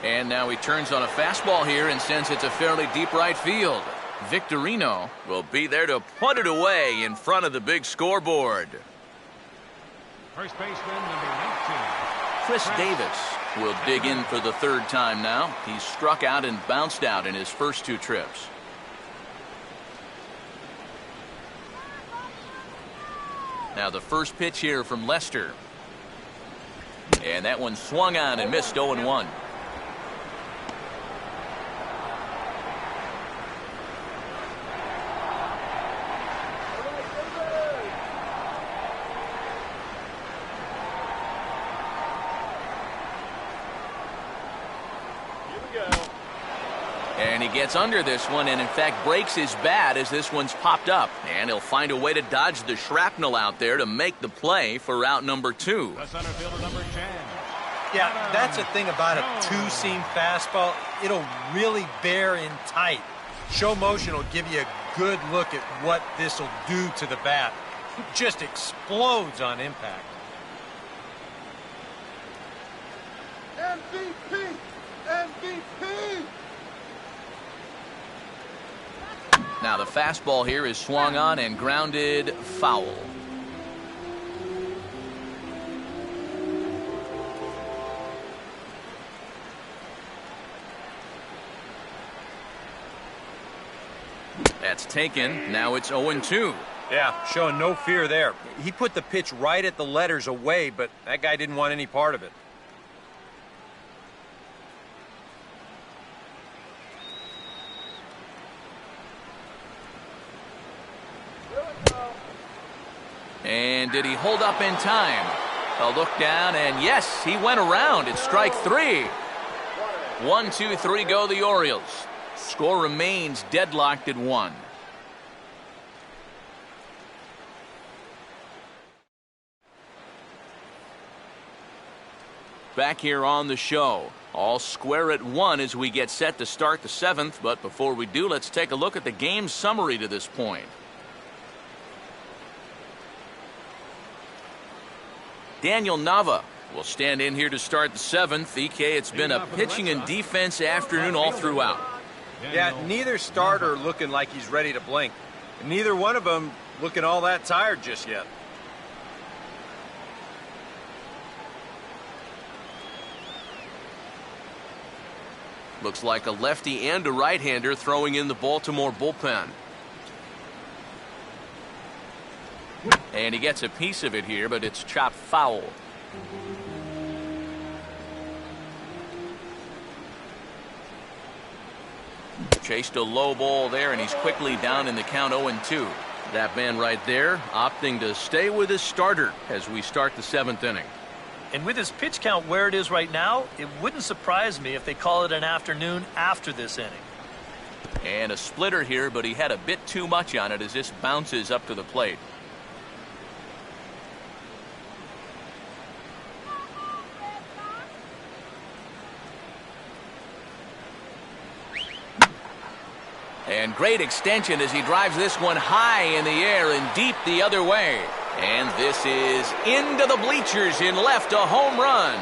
And now he turns on a fastball here and sends it to fairly deep right field. Victorino will be there to put it away in front of the big scoreboard. First baseman, number 19. Chris Davis will dig in for the 3rd time now. He's struck out and bounced out in his first 2 trips. Now the first pitch here from Lester. And that one swung on and missed 0-1. And he gets under this one and, in fact, breaks his bat as this one's popped up. And he'll find a way to dodge the shrapnel out there to make the play for out number 2. The center fielder, number 10. Yeah, that's the thing about a two-seam fastball. It'll really bear in tight. Show motion will give you a good look at what this will do to the bat. It just explodes on impact. MVP! MVP! Now the fastball here is swung on and grounded foul. That's taken. Now it's 0-2. Yeah, showing no fear there. He put the pitch right at the letters away, but that guy didn't want any part of it. And did he hold up in time? A look down, and yes, he went around. It's strike 3. 1, 2, 3 go the Orioles. Score remains deadlocked at 1. Back here on the show. All square at 1 as we get set to start the 7th. But before we do, let's take a look at the game summary to this point. Daniel Nava will stand in here to start the 7th. EK, it's been a pitching and defense afternoon all throughout. Yeah, neither starter looking like he's ready to blink. And neither one of them looking all that tired just yet. Looks like a lefty and a right-hander throwing in the Baltimore bullpen. And he gets a piece of it here, but it's chopped foul. Chased a low ball there, and he's quickly down in the count 0-2. That man right there opting to stay with his starter as we start the 7th inning. And with his pitch count where it is right now, it wouldn't surprise me if they call it an afternoon after this inning. And a splitter here, but he had a bit too much on it as this bounces up to the plate. And great extension as he drives this one high in the air and deep the other way. And this is into the bleachers in left, a home run.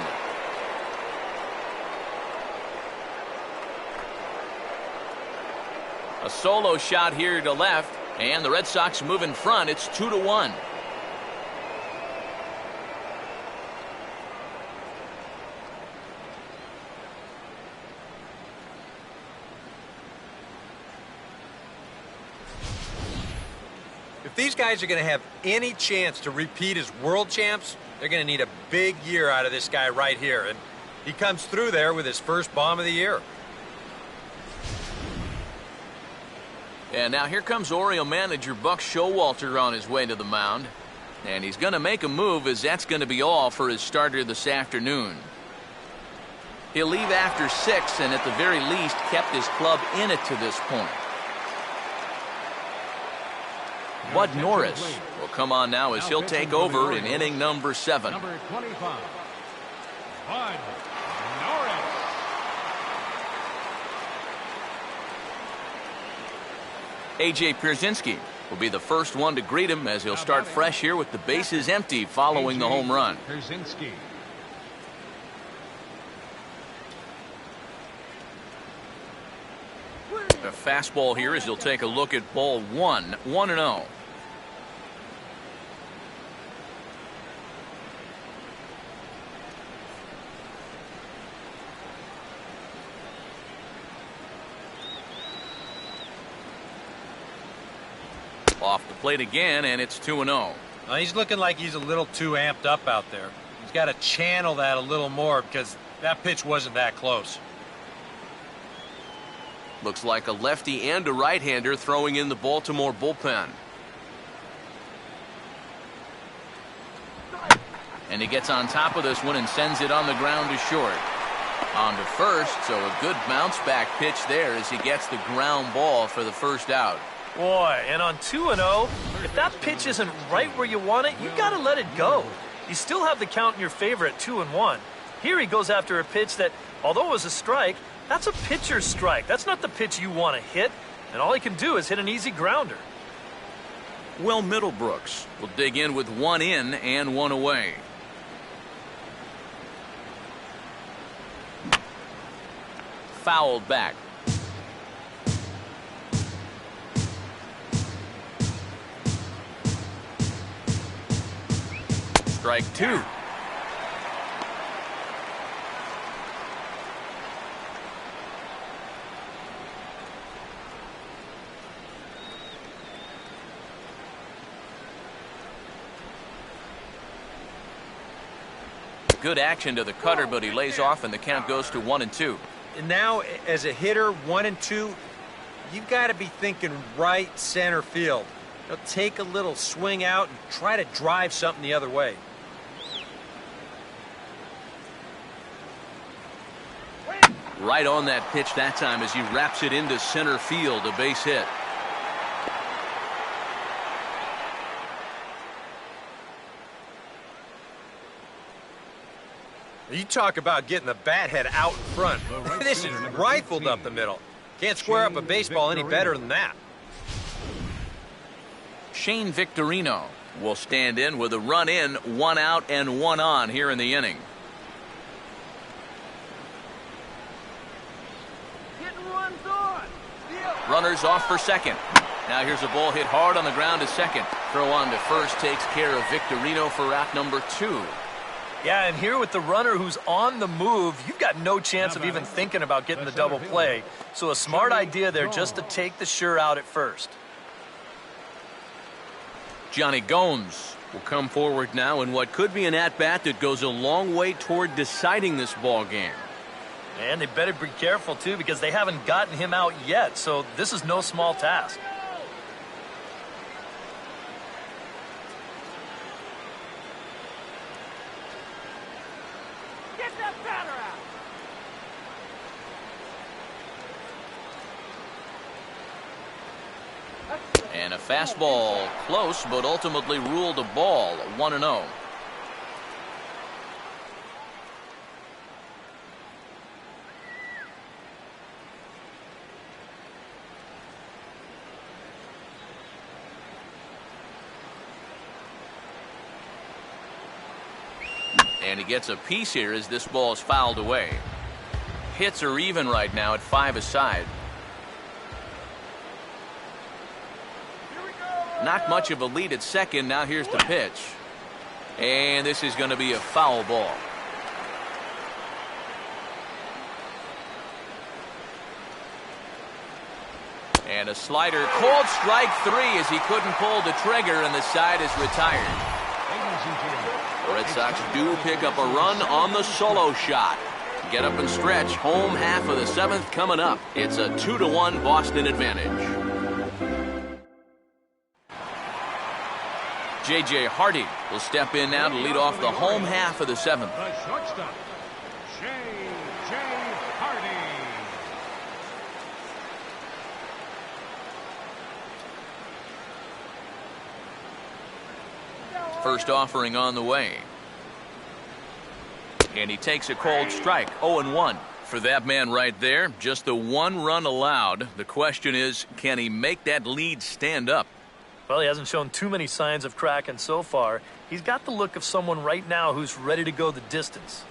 A solo shot here to left, and the Red Sox move in front. It's 2-1. If these guys are going to have any chance to repeat as world champs, they're going to need a big year out of this guy right here. And he comes through there with his first bomb of the year. And now here comes Oriole manager Buck Showalter on his way to the mound. And he's going to make a move, as that's going to be all for his starter this afternoon. He'll leave after 6 and at the very least kept his club in it to this point. Bud Norris will come on now as he'll take over in inning number 7. Number 25, Bud Norris. A.J. Pierzynski will be the first one to greet him as he'll start fresh here with the bases empty following the home run. Pierzynski. A fastball here as he'll take a look at ball 1, 1-0. Off the plate again, and it's 2-0. Now, he's looking like he's a little too amped up out there. He's got to channel that a little more because that pitch wasn't that close. Looks like a lefty and a right-hander throwing in the Baltimore bullpen. And he gets on top of this one and sends it on the ground to short. On to first, so a good bounce back pitch there as he gets the ground ball for the first out. Boy, and on 2-0, if that pitch isn't right where you want it, you got to let it go. You still have the count in your favor at 2-1. Here he goes after a pitch that, although it was a strike, that's a pitcher's strike. That's not the pitch you want to hit, and all he can do is hit an easy grounder. Will Middlebrooks will dig in with 1 in and 1 away. Fouled back. Strike 2. Good action to the cutter, but he lays off and the count goes to 1-2. And now, as a hitter, 1 and 2, you've got to be thinking right center field. You know, take a little swing out and try to drive something the other way. Right on that pitch that time as he wraps it into center field, a base hit. You talk about getting the bat head out in front. This is rifled up the middle. Can't square up a baseball any better than that. Shane Victorino will stand in with a run in, 1 out and 1 on here in the inning. Getting runs on. Runners off for second. Now here's a ball hit hard on the ground to second. Throw on to first takes care of Victorino for out number 2. Yeah, and here with the runner who's on the move, you've got no chance of even thinking about getting the double play. So a smart idea there just to take the sure out at first. Johnny Gomes will come forward now in what could be an at-bat that goes a long way toward deciding this ball game. And they better be careful, too, because they haven't gotten him out yet. So this is no small task. Get that batter out. And a fastball close, but ultimately ruled a ball, 1-0. And he gets a piece here as this ball is fouled away. Hits are even right now at 5 aside. Not much of a lead at second. Now here's the pitch. And this is going to be a foul ball. And a slider called strike 3 as he couldn't pull the trigger and the side is retired. The Red Sox do pick up a run on the solo shot. Get up and stretch. Home half of the 7th coming up. It's a 2-1 Boston advantage. J.J. Hardy will step in now to lead off the home half of the 7th. The shortstop, J.J. Hardy. First offering on the way. And he takes a cold strike, 0-1. For that man right there, just the 1 run allowed. The question is, can he make that lead stand up? Well, he hasn't shown too many signs of cracking so far. He's got the look of someone right now who's ready to go the distance.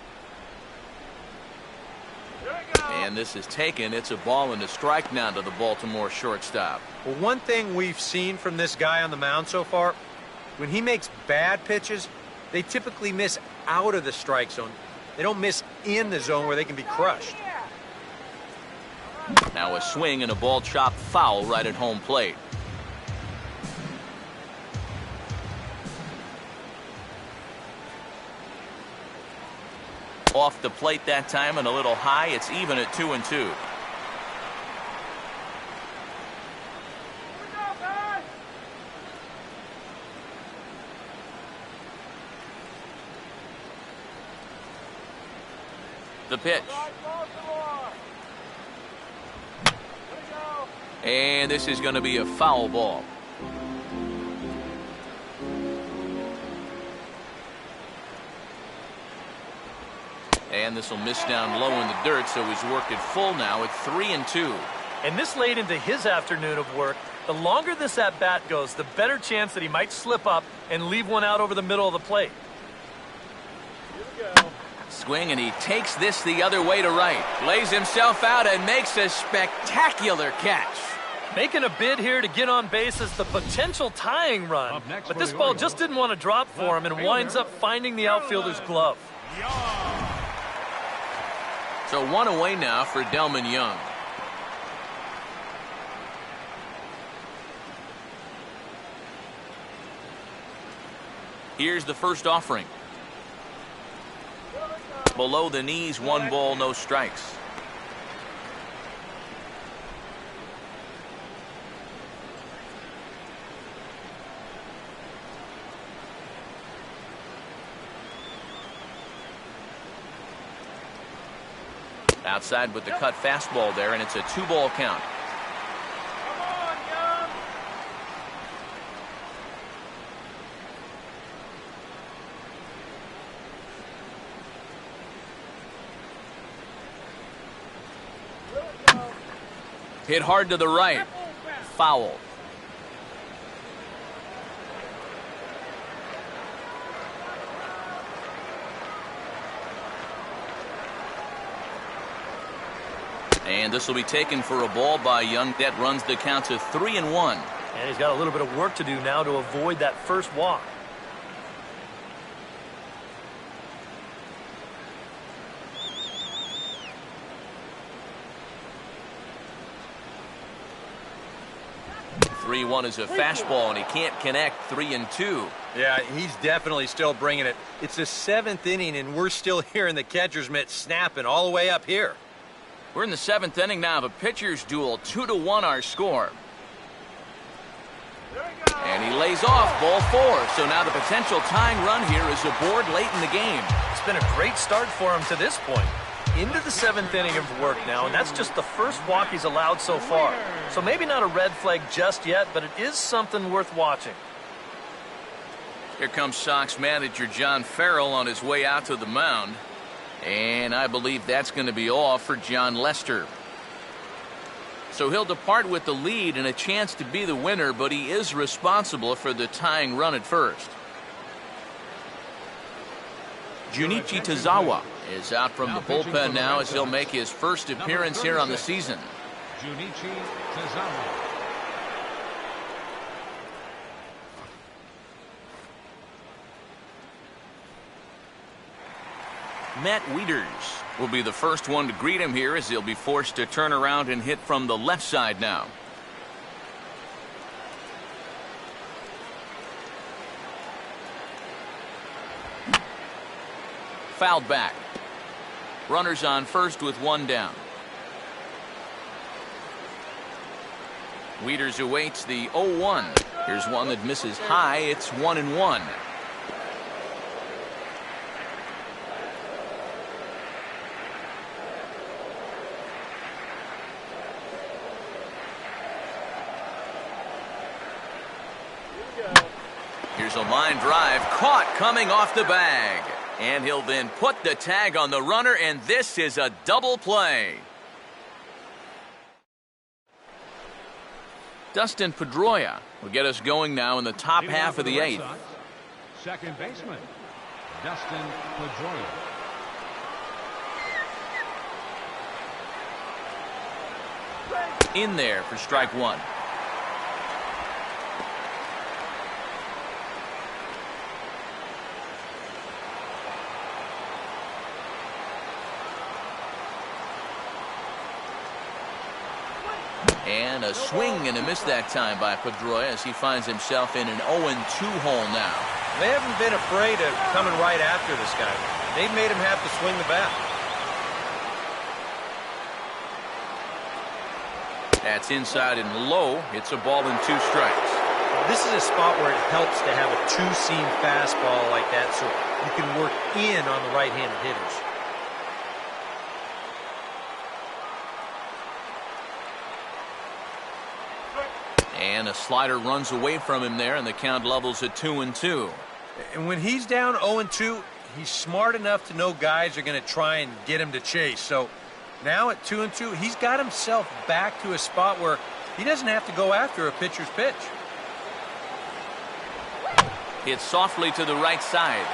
And this is taken. It's a ball and a strike now to the Baltimore shortstop. Well, one thing we've seen from this guy on the mound so far, when he makes bad pitches, they typically miss out of the strike zone. They don't miss in the zone where they can be crushed. Now a swing and a ball chopped foul right at home plate. Off the plate that time and a little high. It's even at 2-2. The pitch. And this is going to be a foul ball. And this will miss down low in the dirt, so he's worked it full now at 3-2. And this late into his afternoon of work, the longer this at-bat goes, the better chance that he might slip up and leave one out over the middle of the plate. Swing, and he takes this the other way to right. Lays himself out and makes a spectacular catch. Making a bid here to get on base is the potential tying run. But this ball just didn't want to drop for him and winds up finding the outfielder's glove. So one away now for Delman Young. Here's the first offering. Below the knees, 1 ball, no strikes. Outside with the cut fastball there, and it's a 2-ball count. Hit hard to the right. Foul. And this will be taken for a ball by Young. That runs the count to 3-1. And he's got a little bit of work to do now to avoid that first walk. One is a fastball, and he can't connect. 3-2. Yeah, he's definitely still bringing it. It's the 7th inning, and we're still hearing the catcher's mitt snapping all the way up here. We're in the 7th inning now of a pitcher's duel. 2-1 our score. And he lays off ball 4. So now the potential tying run here is aboard late in the game. It's been a great start for him to this point. Into the 7th inning of work now, and that's just the first walk he's allowed so far. So maybe not a red flag just yet, but it is something worth watching. Here comes Sox manager John Farrell on his way out to the mound. And I believe that's going to be all for John Lester. So he'll depart with the lead and a chance to be the winner, but he is responsible for the tying run at first. Junichi Tazawa is out from the bullpen now as he'll make his first appearance here on the season. Junichi Tazawa. Matt Wieters will be the first one to greet him here as he'll be forced to turn around and hit from the left side now. Fouled back. Runners on first with 1 down. Wieters awaits the 0-1. Here's one that misses high. It's 1-1. Here's a line drive caught coming off the bag. And he'll then put the tag on the runner, and this is a double play. Dustin Pedroia will get us going now in the top half of the 8th. Second baseman, Dustin Pedroia. In there for strike 1. And a swing and a miss that time by Pedroia as he finds himself in an 0-2 hole now. They haven't been afraid of coming right after this guy. They've made him have to swing the bat. That's inside and low. It's a ball and 2 strikes. This is a spot where it helps to have a 2-seam fastball like that so you can work in on the right-handed hitters. And a slider runs away from him there, and the count levels at 2-2. And when he's down 0-2, he's smart enough to know guys are going to try and get him to chase. So now at 2-2, he's got himself back to a spot where he doesn't have to go after a pitcher's pitch. Hit softly to the right side.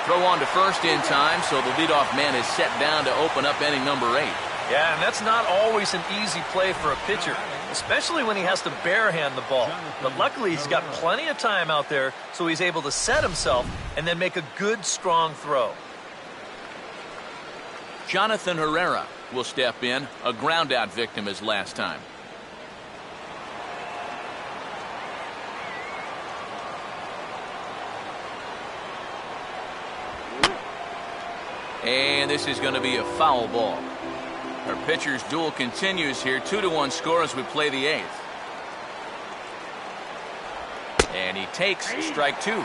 Throw on to first in time, so the leadoff man is set down to open up inning number 8. Yeah, and that's not always an easy play for a pitcher, especially when he has to barehand the ball. But luckily, he's got plenty of time out there, so he's able to set himself and then make a good, strong throw. Jonathan Herrera will step in, a ground-out victim as last time. And this is going to be a foul ball. Our pitcher's duel continues here. 2-1 score as we play the 8th. And he takes strike 2.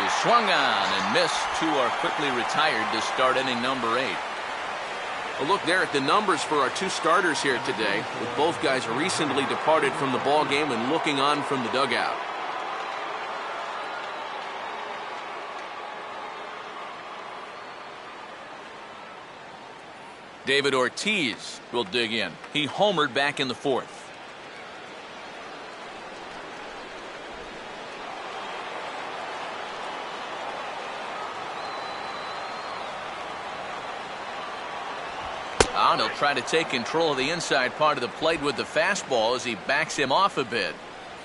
Is swung on and missed. 2 are quickly retired to start inning number 8. A look there at the numbers for our 2 starters here today, with both guys recently departed from the ball game and looking on from the dugout. David Ortiz will dig in. He homered back in the 4th. And he'll try to take control of the inside part of the plate with the fastball as he backs him off a bit.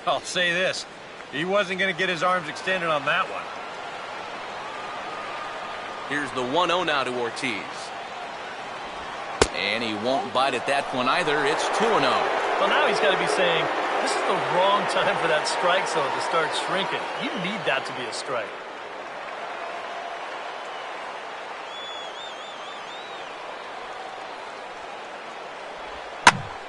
I'll say this. He wasn't going to get his arms extended on that one. Here's the 1-0 now to Ortiz. And he won't bite at that one either. It's 2-0. Well, now he's got to be saying, this is the wrong time for that strike zone to start shrinking. You need that to be a strike.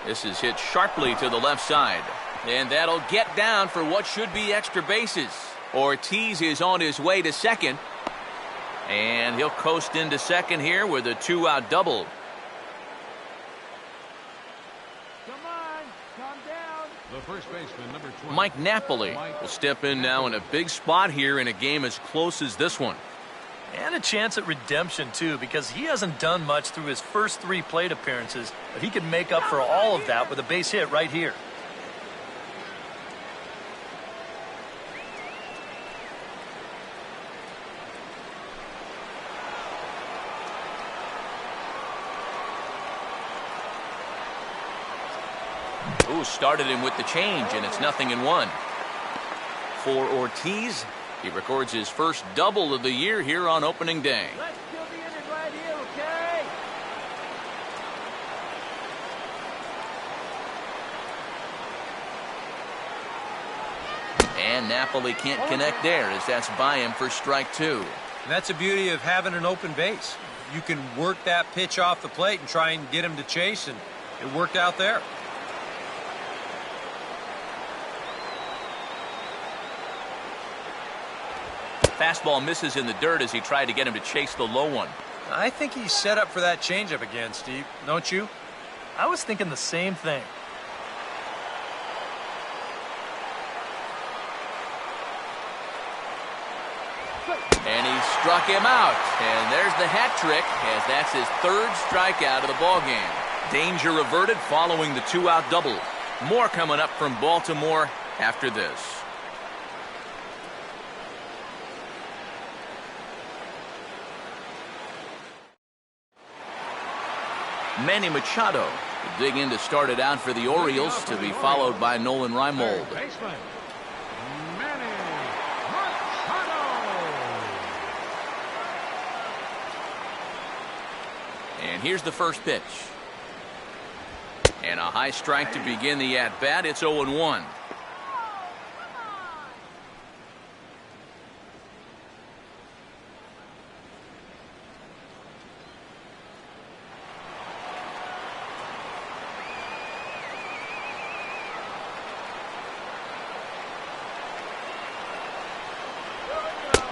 This is hit sharply to the left side. And that'll get down for what should be extra bases. Ortiz is on his way to second. And he'll coast into second here with a 2-out double. Come on, calm down. The first baseman, number 20. Mike Napoli will step in now in a big spot here in a game as close as this one. And a chance at redemption, too, because he hasn't done much through his first 3 plate appearances, but he can make up for all of that with a base hit right here. Ooh, started him with the change, and it's 0-1. For Ortiz, he records his first double of the year here on opening day. Let's kill the inning right here, okay? And Napoli can't connect there as that's by him for strike 2. And that's the beauty of having an open base. You can work that pitch off the plate and try and get him to chase, and it worked out there. Fastball misses in the dirt as he tried to get him to chase the low one. I think he's set up for that changeup again, Steve. Don't you? I was thinking the same thing. And he struck him out. And there's the hat trick, as that's his 3rd strikeout of the ballgame. Danger averted following the 2-out double. More coming up from Baltimore after this. Manny Machado will dig in to start it out for the Orioles, to be followed by Nolan Reimold. Third baseman, Manny Machado. And here's the first pitch. And a high strike to begin the at-bat. It's 0-1.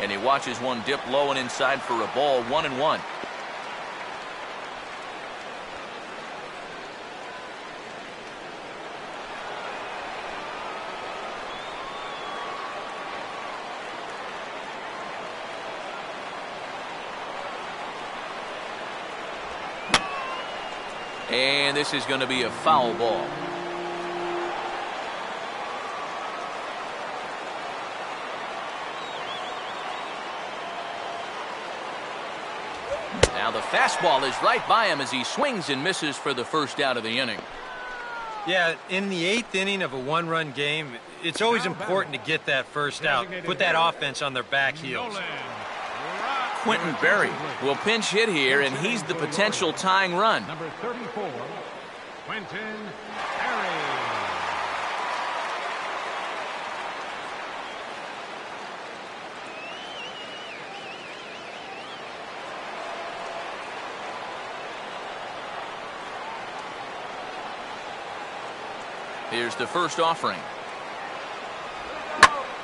And he watches one dip low and inside for a ball, 1-1. And this is going to be a foul ball. Now the fastball is right by him as he swings and misses for the first out of the inning. Yeah, in the 8th inning of a one-run game, it's always important to get that first out. Put that offense on their back heels. Quentin Berry will pinch hit here, and he's the potential tying run. Number 34, Quentin Berry. Here's the first offering.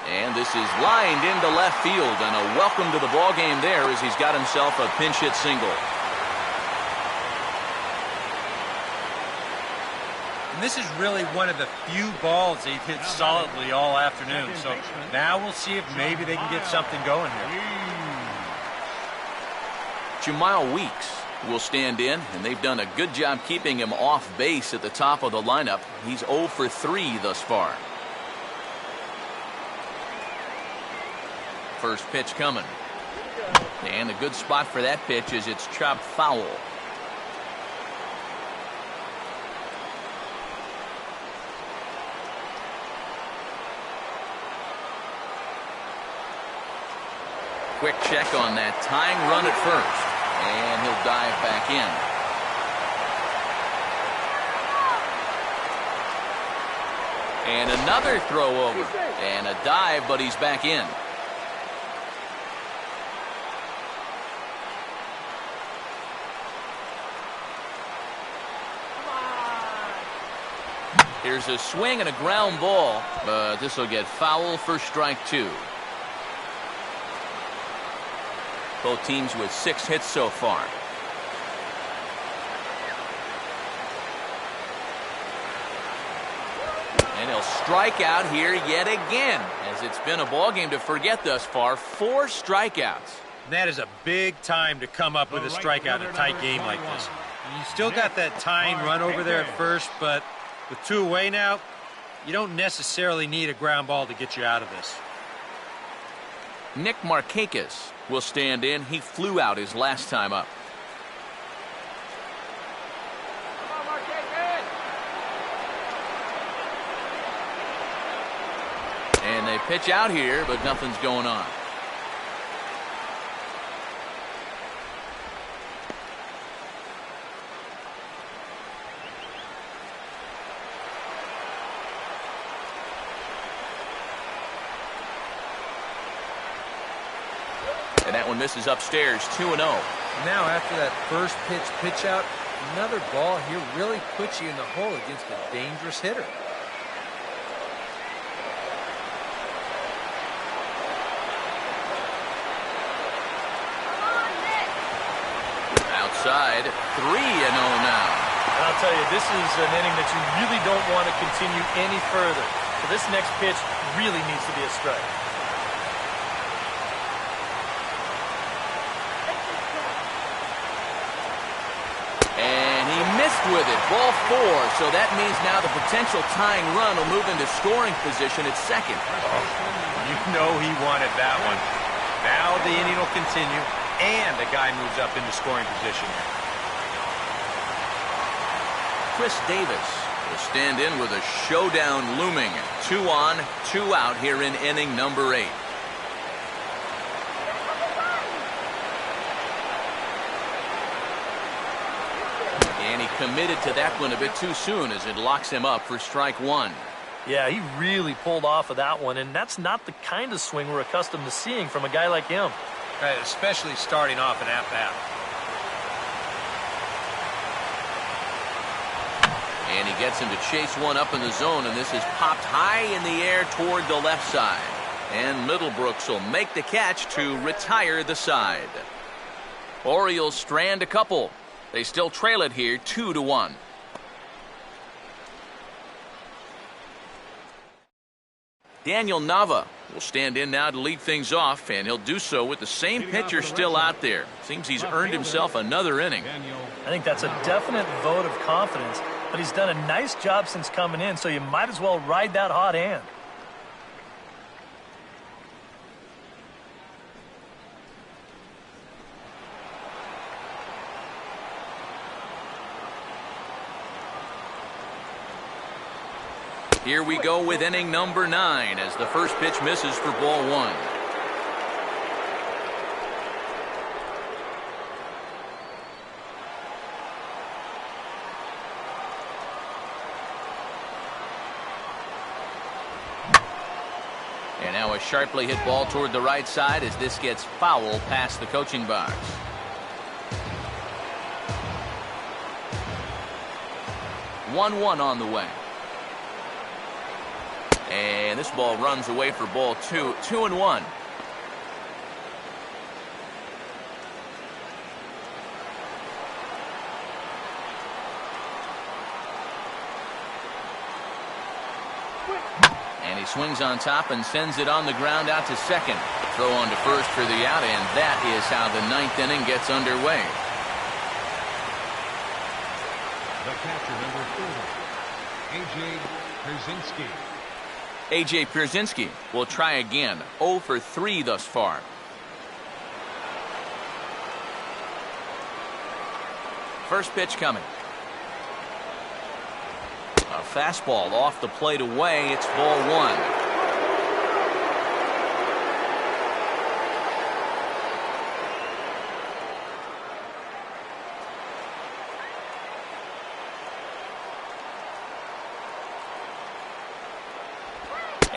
And this is lined into left field, and a welcome to the ball game there as he's got himself a pinch hit single. And this is really one of the few balls they've hit solidly all afternoon. So now we'll see if maybe they can get something going here. Jamal Weeks will stand in, and they've done a good job keeping him off base at the top of the lineup. He's 0 for 3 thus far. First pitch coming. And a good spot for that pitch is it's chopped foul. Quick check on that tying run at first. And he'll dive back in. And another throw over. And a dive, but he's back in. Here's a swing and a ground ball, but this will get foul for strike 2. Both teams with 6 hits so far. And he'll strike out here yet again, as it's been a ball game to forget thus far. 4 strikeouts. That is a big time to come up with a strikeout in a tight game like this. You still got that tying run over there at first, but with 2 away now, you don't necessarily need a ground ball to get you out of this. Nick Markakis will stand in. He flew out his last time up. And they pitch out here, but nothing's going on. And that one misses upstairs, 2-0. Now after that first pitch out, another ball here really puts you in the hole against a dangerous hitter. Outside, 3-0 now. And I'll tell you, this is an inning that you really don't want to continue any further. So this next pitch really needs to be a strike. With it, ball 4, so that means now the potential tying run will move into scoring position at second. You know he wanted that one. Now the inning will continue, and the guy moves up into scoring position. Chris Davis will stand in with a showdown looming. 2 on, 2 out here in inning number 8. And he committed to that one a bit too soon as it locks him up for strike 1. Yeah, he really pulled off of that one, and that's not the kind of swing we're accustomed to seeing from a guy like him. Right, especially starting off an at-bat. And he gets him to chase one up in the zone, and this is popped high in the air toward the left side. And Middlebrooks will make the catch to retire the side. Orioles strand a couple. They still trail it here 2-1. Daniel Nava will stand in now to lead things off, and he'll do so with the same pitcher still out there. Seems he's earned himself another inning. I think that's a definite vote of confidence, but he's done a nice job since coming in, so you might as well ride that hot hand. Here we go with inning number 9 as the first pitch misses for ball 1. And now a sharply hit ball toward the right side as this gets foul past the coaching box. One on the way. And this ball runs away for ball 2. 2-1. And he swings on top and sends it on the ground out to second. Throw on to first for the out, and that is how the 9th inning gets underway. The catcher, number 4, A.J. Pierzynski. A.J. Pierzynski will try again. 0 for 3 thus far. First pitch coming. A fastball off the plate away. It's ball 1.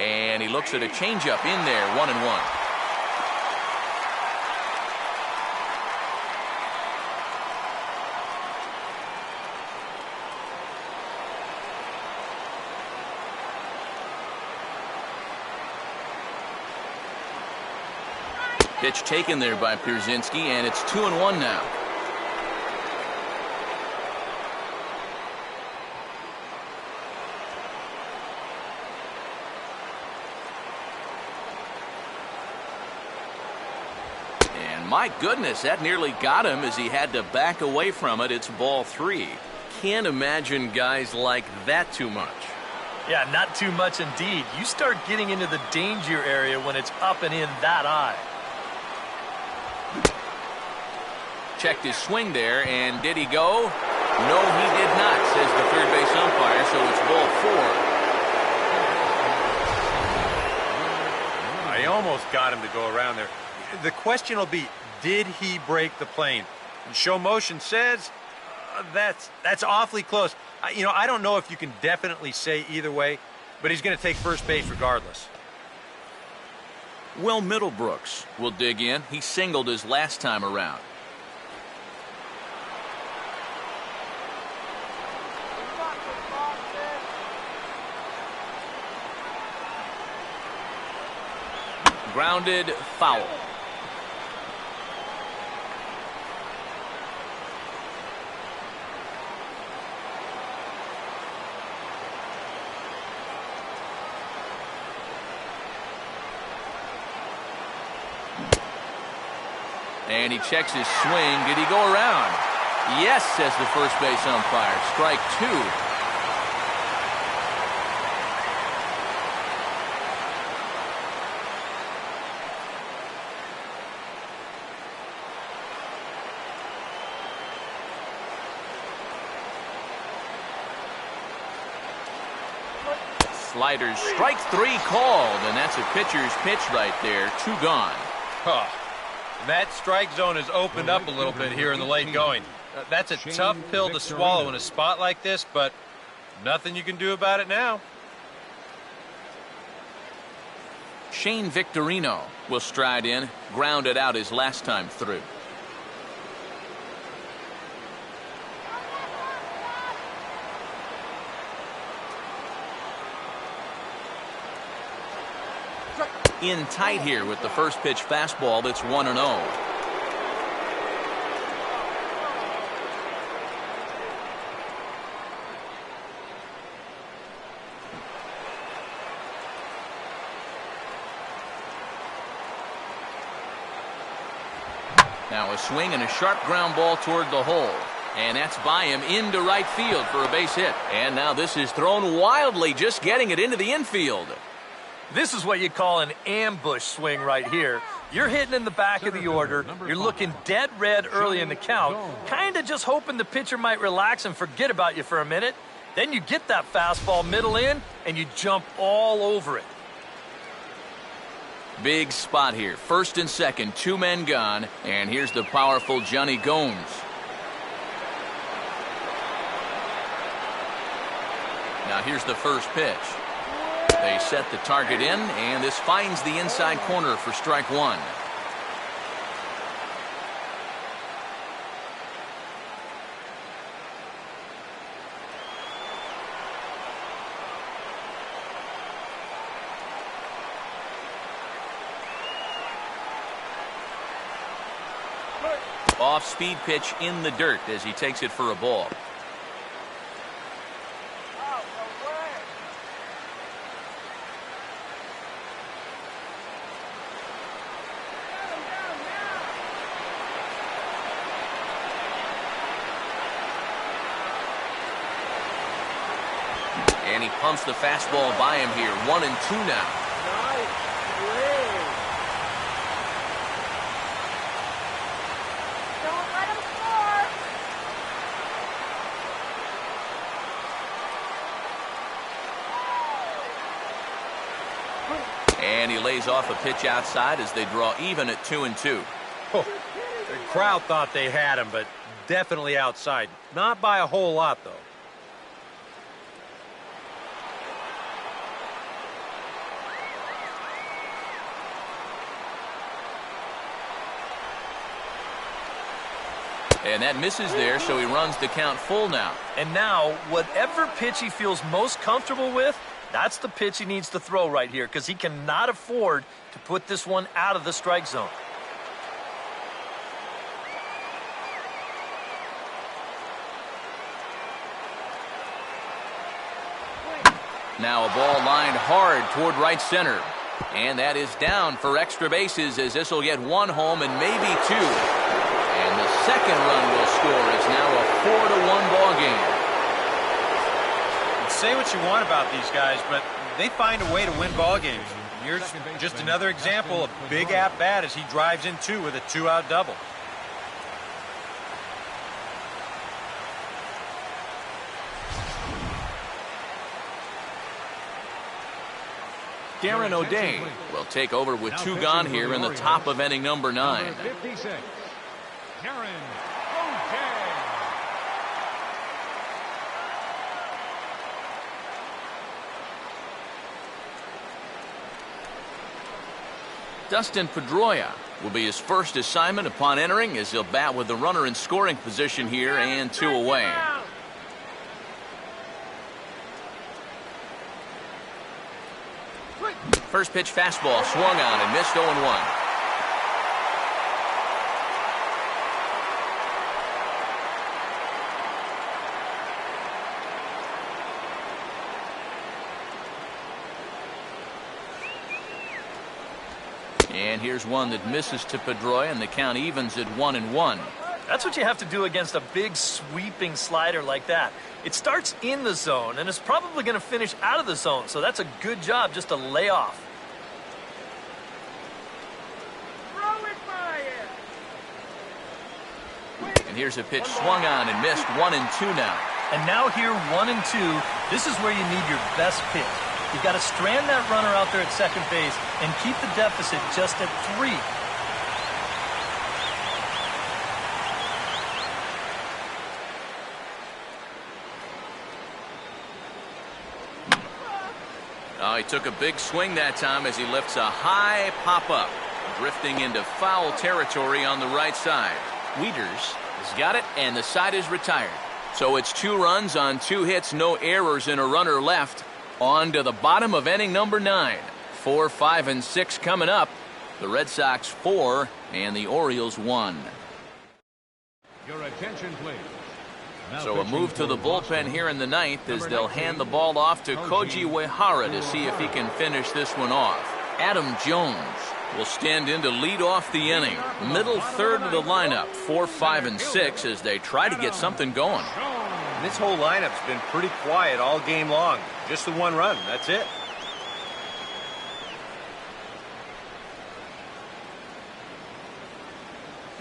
And he looks at a changeup in there, 1-1. Pitch taken there by Pierzynski, and it's 2-1 now. My goodness, that nearly got him as he had to back away from it. It's ball 3. Can't imagine guys like that too much. Yeah, not too much indeed. You start getting into the danger area when it's up and in that high. Checked his swing there, and did he go? No, he did not, says the third base umpire, so it's ball 4. I almost got him to go around there. The question will be, did he break the plane? And show motion says that's awfully close. I don't know if you can definitely say either way, but he's going to take first base regardless. Will Middlebrooks will dig in. He singled his last time around. Grounded, foul. And he checks his swing. Did he go around? Yes, says the first base umpire. Strike 2. Sliders, strike 3 called, and that's a pitcher's pitch right there. 2 gone. Huh. That strike zone has opened up a little bit here in the late going. That's a tough pill to swallow in a spot like this, but nothing you can do about it now. Shane Victorino will stride in, grounded out his last time through. in tight here with the first pitch fastball that's 1-0. Now a swing and a sharp ground ball toward the hole. And that's by him into right field for a base hit. And now this is thrown wildly, just getting it into the infield. This is what you call an ambush swing right here. You're hitting in the back of the order. You're looking dead red early in the count, kind of just hoping the pitcher might relax and forget about you for a minute. Then you get that fastball middle in, and you jump all over it. Big spot here. First and second, 2 men gone. And here's the powerful Johnny Gomes. Now here's the first pitch. They set the target in, and this finds the inside corner for strike 1. Off-speed pitch in the dirt as he takes it for a ball. And he pumps the fastball by him here. 1-2 now. Don't let him score. And he lays off a pitch outside as they draw even at 2-2. Oh, the crowd thought they had him, but definitely outside. Not by a whole lot, though. And that misses there, so he runs the count full now. And now, whatever pitch he feels most comfortable with, that's the pitch he needs to throw right here, because he cannot afford to put this one out of the strike zone. Now a ball lined hard toward right center. And that is down for extra bases, as this will get 1 home and maybe 2. And the second run will score. It's now a 4-1 ball game. Say what you want about these guys, but they find a way to win ball games. Here's just another example of big at-bat as he drives in 2 with a 2-out double. Darren O'Day will take over with 2 gone here in the top of inning number 9. Number 56, Darren O'Day. Dustin Pedroia will be his first assignment upon entering, as he'll bat with the runner in scoring position here and 2 away. First pitch fastball swung on and missed 0-1. And here's one that misses to Pedroia, and the count evens at 1-1. That's what you have to do against a big sweeping slider like that. It starts in the zone, and it's probably going to finish out of the zone, so that's a good job just to lay off. Throw it by him. And here's a pitch swung on and missed. 1-2 now. And now here, 1-2, this is where you need your best pitch. You've got to strand that runner out there at second base and keep the deficit just at 3. Oh, he took a big swing that time as he lifts a high pop-up, drifting into foul territory on the right side. Wieters has got it, and the side is retired. So it's 2 runs on 2 hits, no errors, and a runner left. On to the bottom of inning number 9. 4, 5, and 6 coming up. The Red Sox 4 and the Orioles 1. Your attention, please. Now So a pitching move to the for bullpen Boston, here in the ninth as number they'll 19, hand the ball off to Koji Uehara to see if he can finish this one off. Adam Jones will stand in to lead off the inning. Middle third of the lineup, 4, 5, and 6 as they try to get something going. And this whole lineup's been pretty quiet all game long. Just the one run, that's it.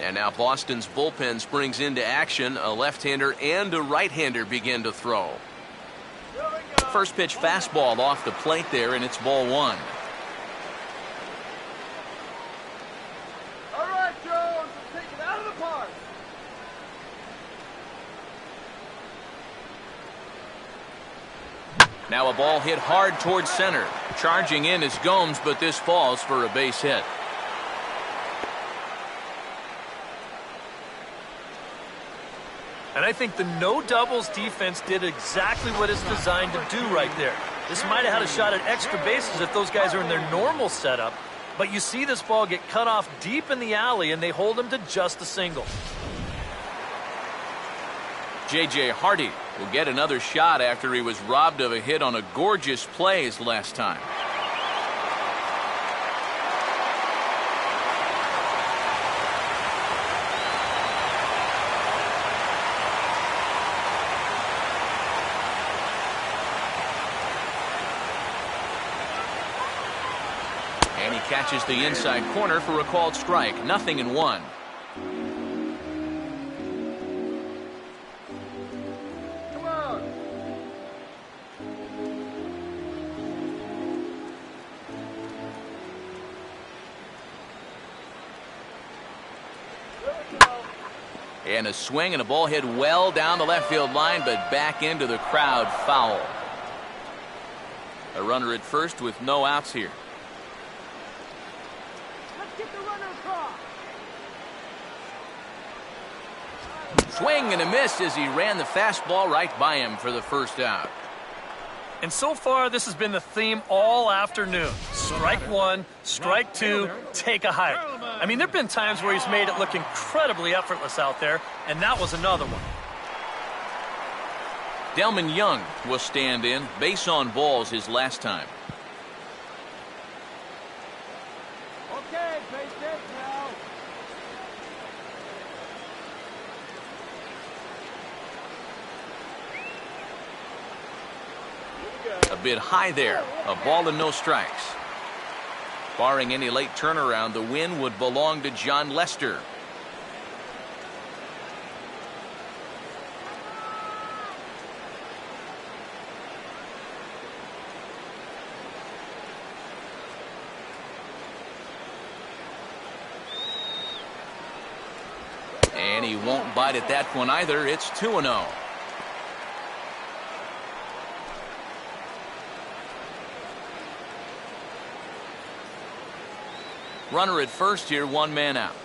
And now Boston's bullpen springs into action. A left-hander and a right-hander begin to throw. First pitch fastball off the plate there, and it's ball 1. All right, Jones, take it out of the park. Now a ball hit hard towards center. Charging in is Gomes, but this falls for a base hit. And I think the no doubles defense did exactly what it's designed to do right there. This might have had a shot at extra bases if those guys are in their normal setup. But you see this ball get cut off deep in the alley, and they hold him to just a single. J.J. Hardy will get another shot after he was robbed of a hit on a gorgeous play his last time. And he catches the inside corner for a called strike. 0-1. Come on. There we go. And a swing and a ball hit well down the left field line, but back into the crowd, foul. A runner at first with no outs here. Let's get the runner across. Swing and a miss as he ran the fastball right by him for the first out. And so far, this has been the theme all afternoon. Strike one, strike two, take a hike. I mean, there have been times where he's made it look incredibly effortless out there, and that was another one. Delman Young will stand in. Base on balls his last time. Okay, base hit now. A bit high there. A ball and no strikes. Barring any late turnaround, the win would belong to John Lester. And he won't bite at that one either. It's 2-0. Runner at first here, 1 man out.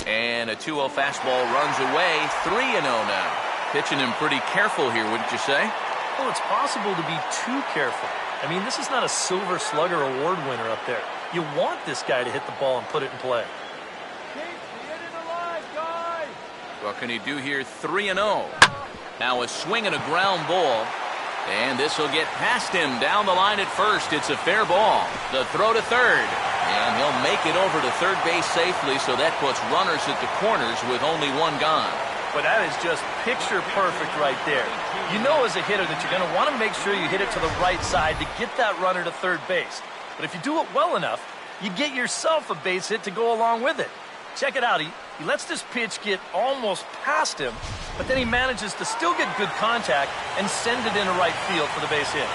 And a 2-0 fastball runs away. 3-0 now. Pitching him pretty careful here, wouldn't you say? Well, it's possible to be too careful. I mean, this is not a Silver Slugger award winner up there. You want this guy to hit the ball and put it in play. Keep the inning alive, guys. What can he do here? 3-0. Now a swing and a ground ball. And this will get past him down the line at first. It's a fair ball. The throw to third. And he'll make it over to third base safely, so that puts runners at the corners with only 1 gone. But that is just picture perfect right there. You know as a hitter that you're going to want to make sure you hit it to the right side to get that runner to third base. But if you do it well enough, you get yourself a base hit to go along with it. Check it out. He lets this pitch get almost past him, but then he manages to still get good contact and send it into right field for the base hit.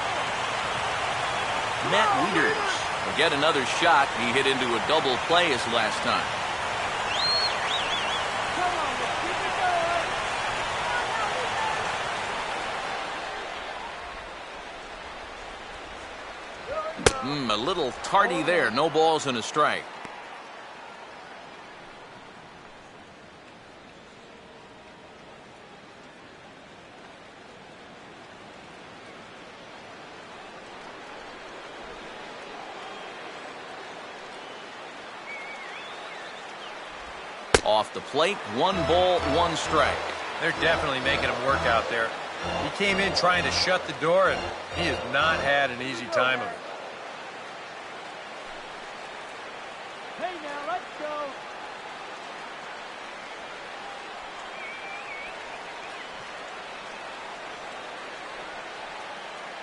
Matt Wieters will get another shot. He hit into a double play his last time. Come on, let's keep it going. A little tardy there. No balls and a strike. Off the plate, 1 ball, 1 strike. They're definitely making him work out there. He came in trying to shut the door, and he has not had an easy time of it. Hey, now, let's go.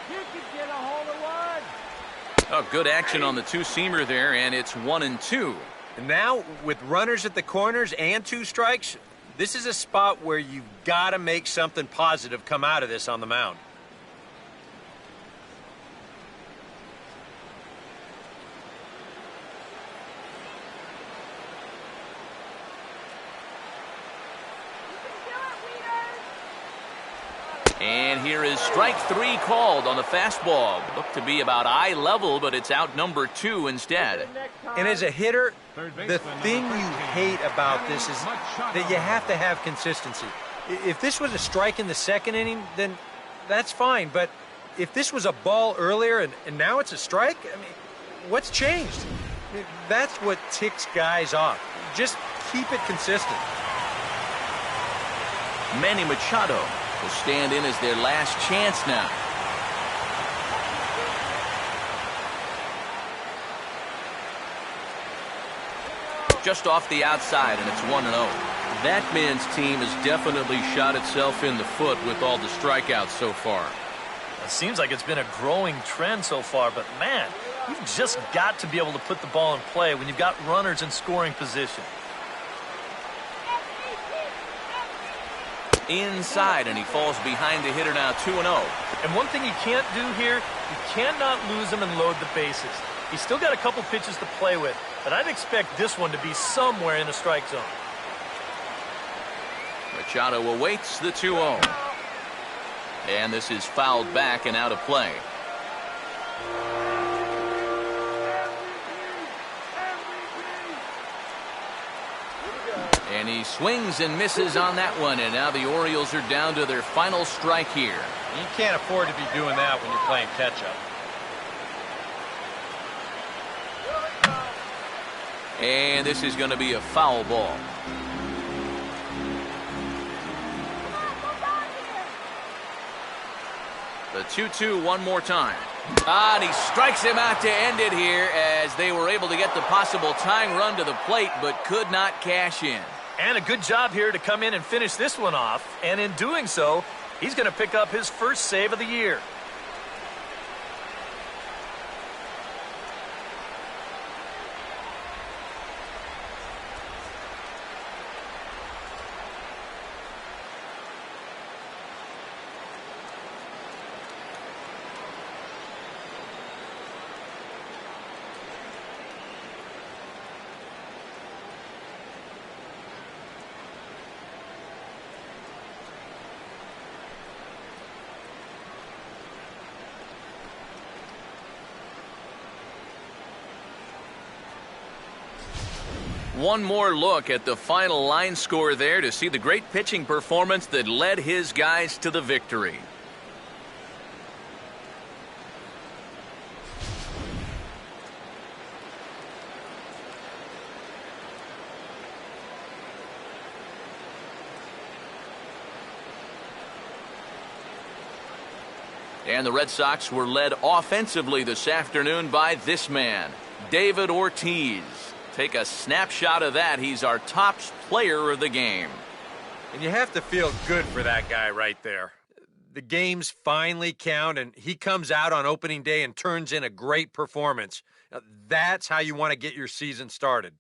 You can get a hold of one. Oh, good action on the two-seamer there, and it's 1-2. And now, with runners at the corners and 2 strikes, this is a spot where you've got to make something positive come out of this on the mound. And here is strike 3 called on the fastball. Looked to be about eye level, but it's out number 2 instead. And as a hitter, the thing you hate about this is that you have to have consistency. If this was a strike in the 2nd inning, then that's fine. But if this was a ball earlier and now it's a strike, I mean, what's changed? I mean, that's what ticks guys off. Just keep it consistent. Manny Machado will stand in as their last chance now. Just off the outside, and it's 1-0. That man's team has definitely shot itself in the foot with all the strikeouts so far. It seems like it's been a growing trend so far, but man, you've just got to be able to put the ball in play when you've got runners in scoring position. Inside, and he falls behind the hitter now, 2-0. And one thing you can't do here, you cannot lose him and load the bases. He's still got a couple pitches to play with, but I'd expect this one to be somewhere in the strike zone. Machado awaits the 2-0. And this is fouled back and out of play. And he swings and misses on that one, and now the Orioles are down to their final strike here. You can't afford to be doing that when you're playing catch-up. And this is going to be a foul ball. The 2-2 one more time. And he strikes him out to end it here as they were able to get the possible tying run to the plate but could not cash in. And a good job here to come in and finish this one off. And in doing so, he's going to pick up his first save of the year. One more look at the final line score there to see the great pitching performance that led his guys to the victory. And the Red Sox were led offensively this afternoon by this man, David Ortiz. Take a snapshot of that. He's our top player of the game. And you have to feel good for that guy right there. The games finally count, and he comes out on opening day and turns in a great performance. Now, that's how you want to get your season started.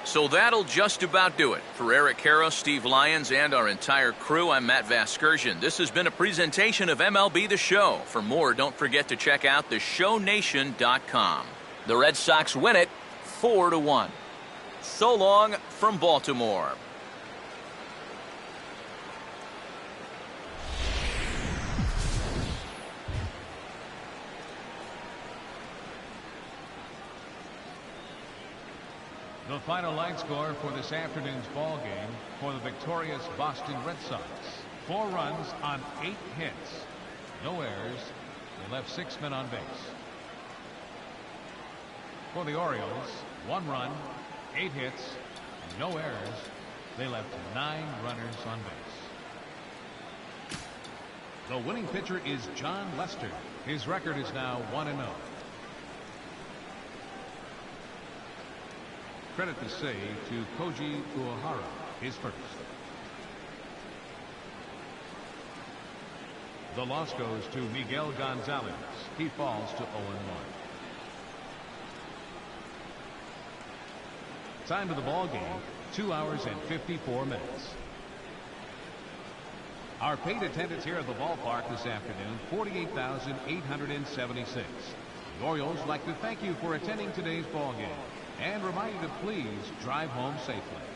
So that'll just about do it. For Eric Karros, Steve Lyons, and our entire crew, I'm Matt Vasgersian. This has been a presentation of MLB The Show. For more, don't forget to check out theshownation.com. The Red Sox win it 4-1. So long from Baltimore. The final line score for this afternoon's ball game for the victorious Boston Red Sox. 4 runs on 8 hits. No errors. They left 6 men on base. For the Orioles, 1 run, 8 hits, no errors. They left 9 runners on base. The winning pitcher is John Lester. His record is now 1-0. Credit to say to Koji Uehara, his first. The loss goes to Miguel Gonzalez. He falls to 0-1. Time of the ball game, 2 hours and 54 minutes. Our paid attendance here at the ballpark this afternoon, 48,876. The Orioles like to thank you for attending today's ball game and remind you to please drive home safely.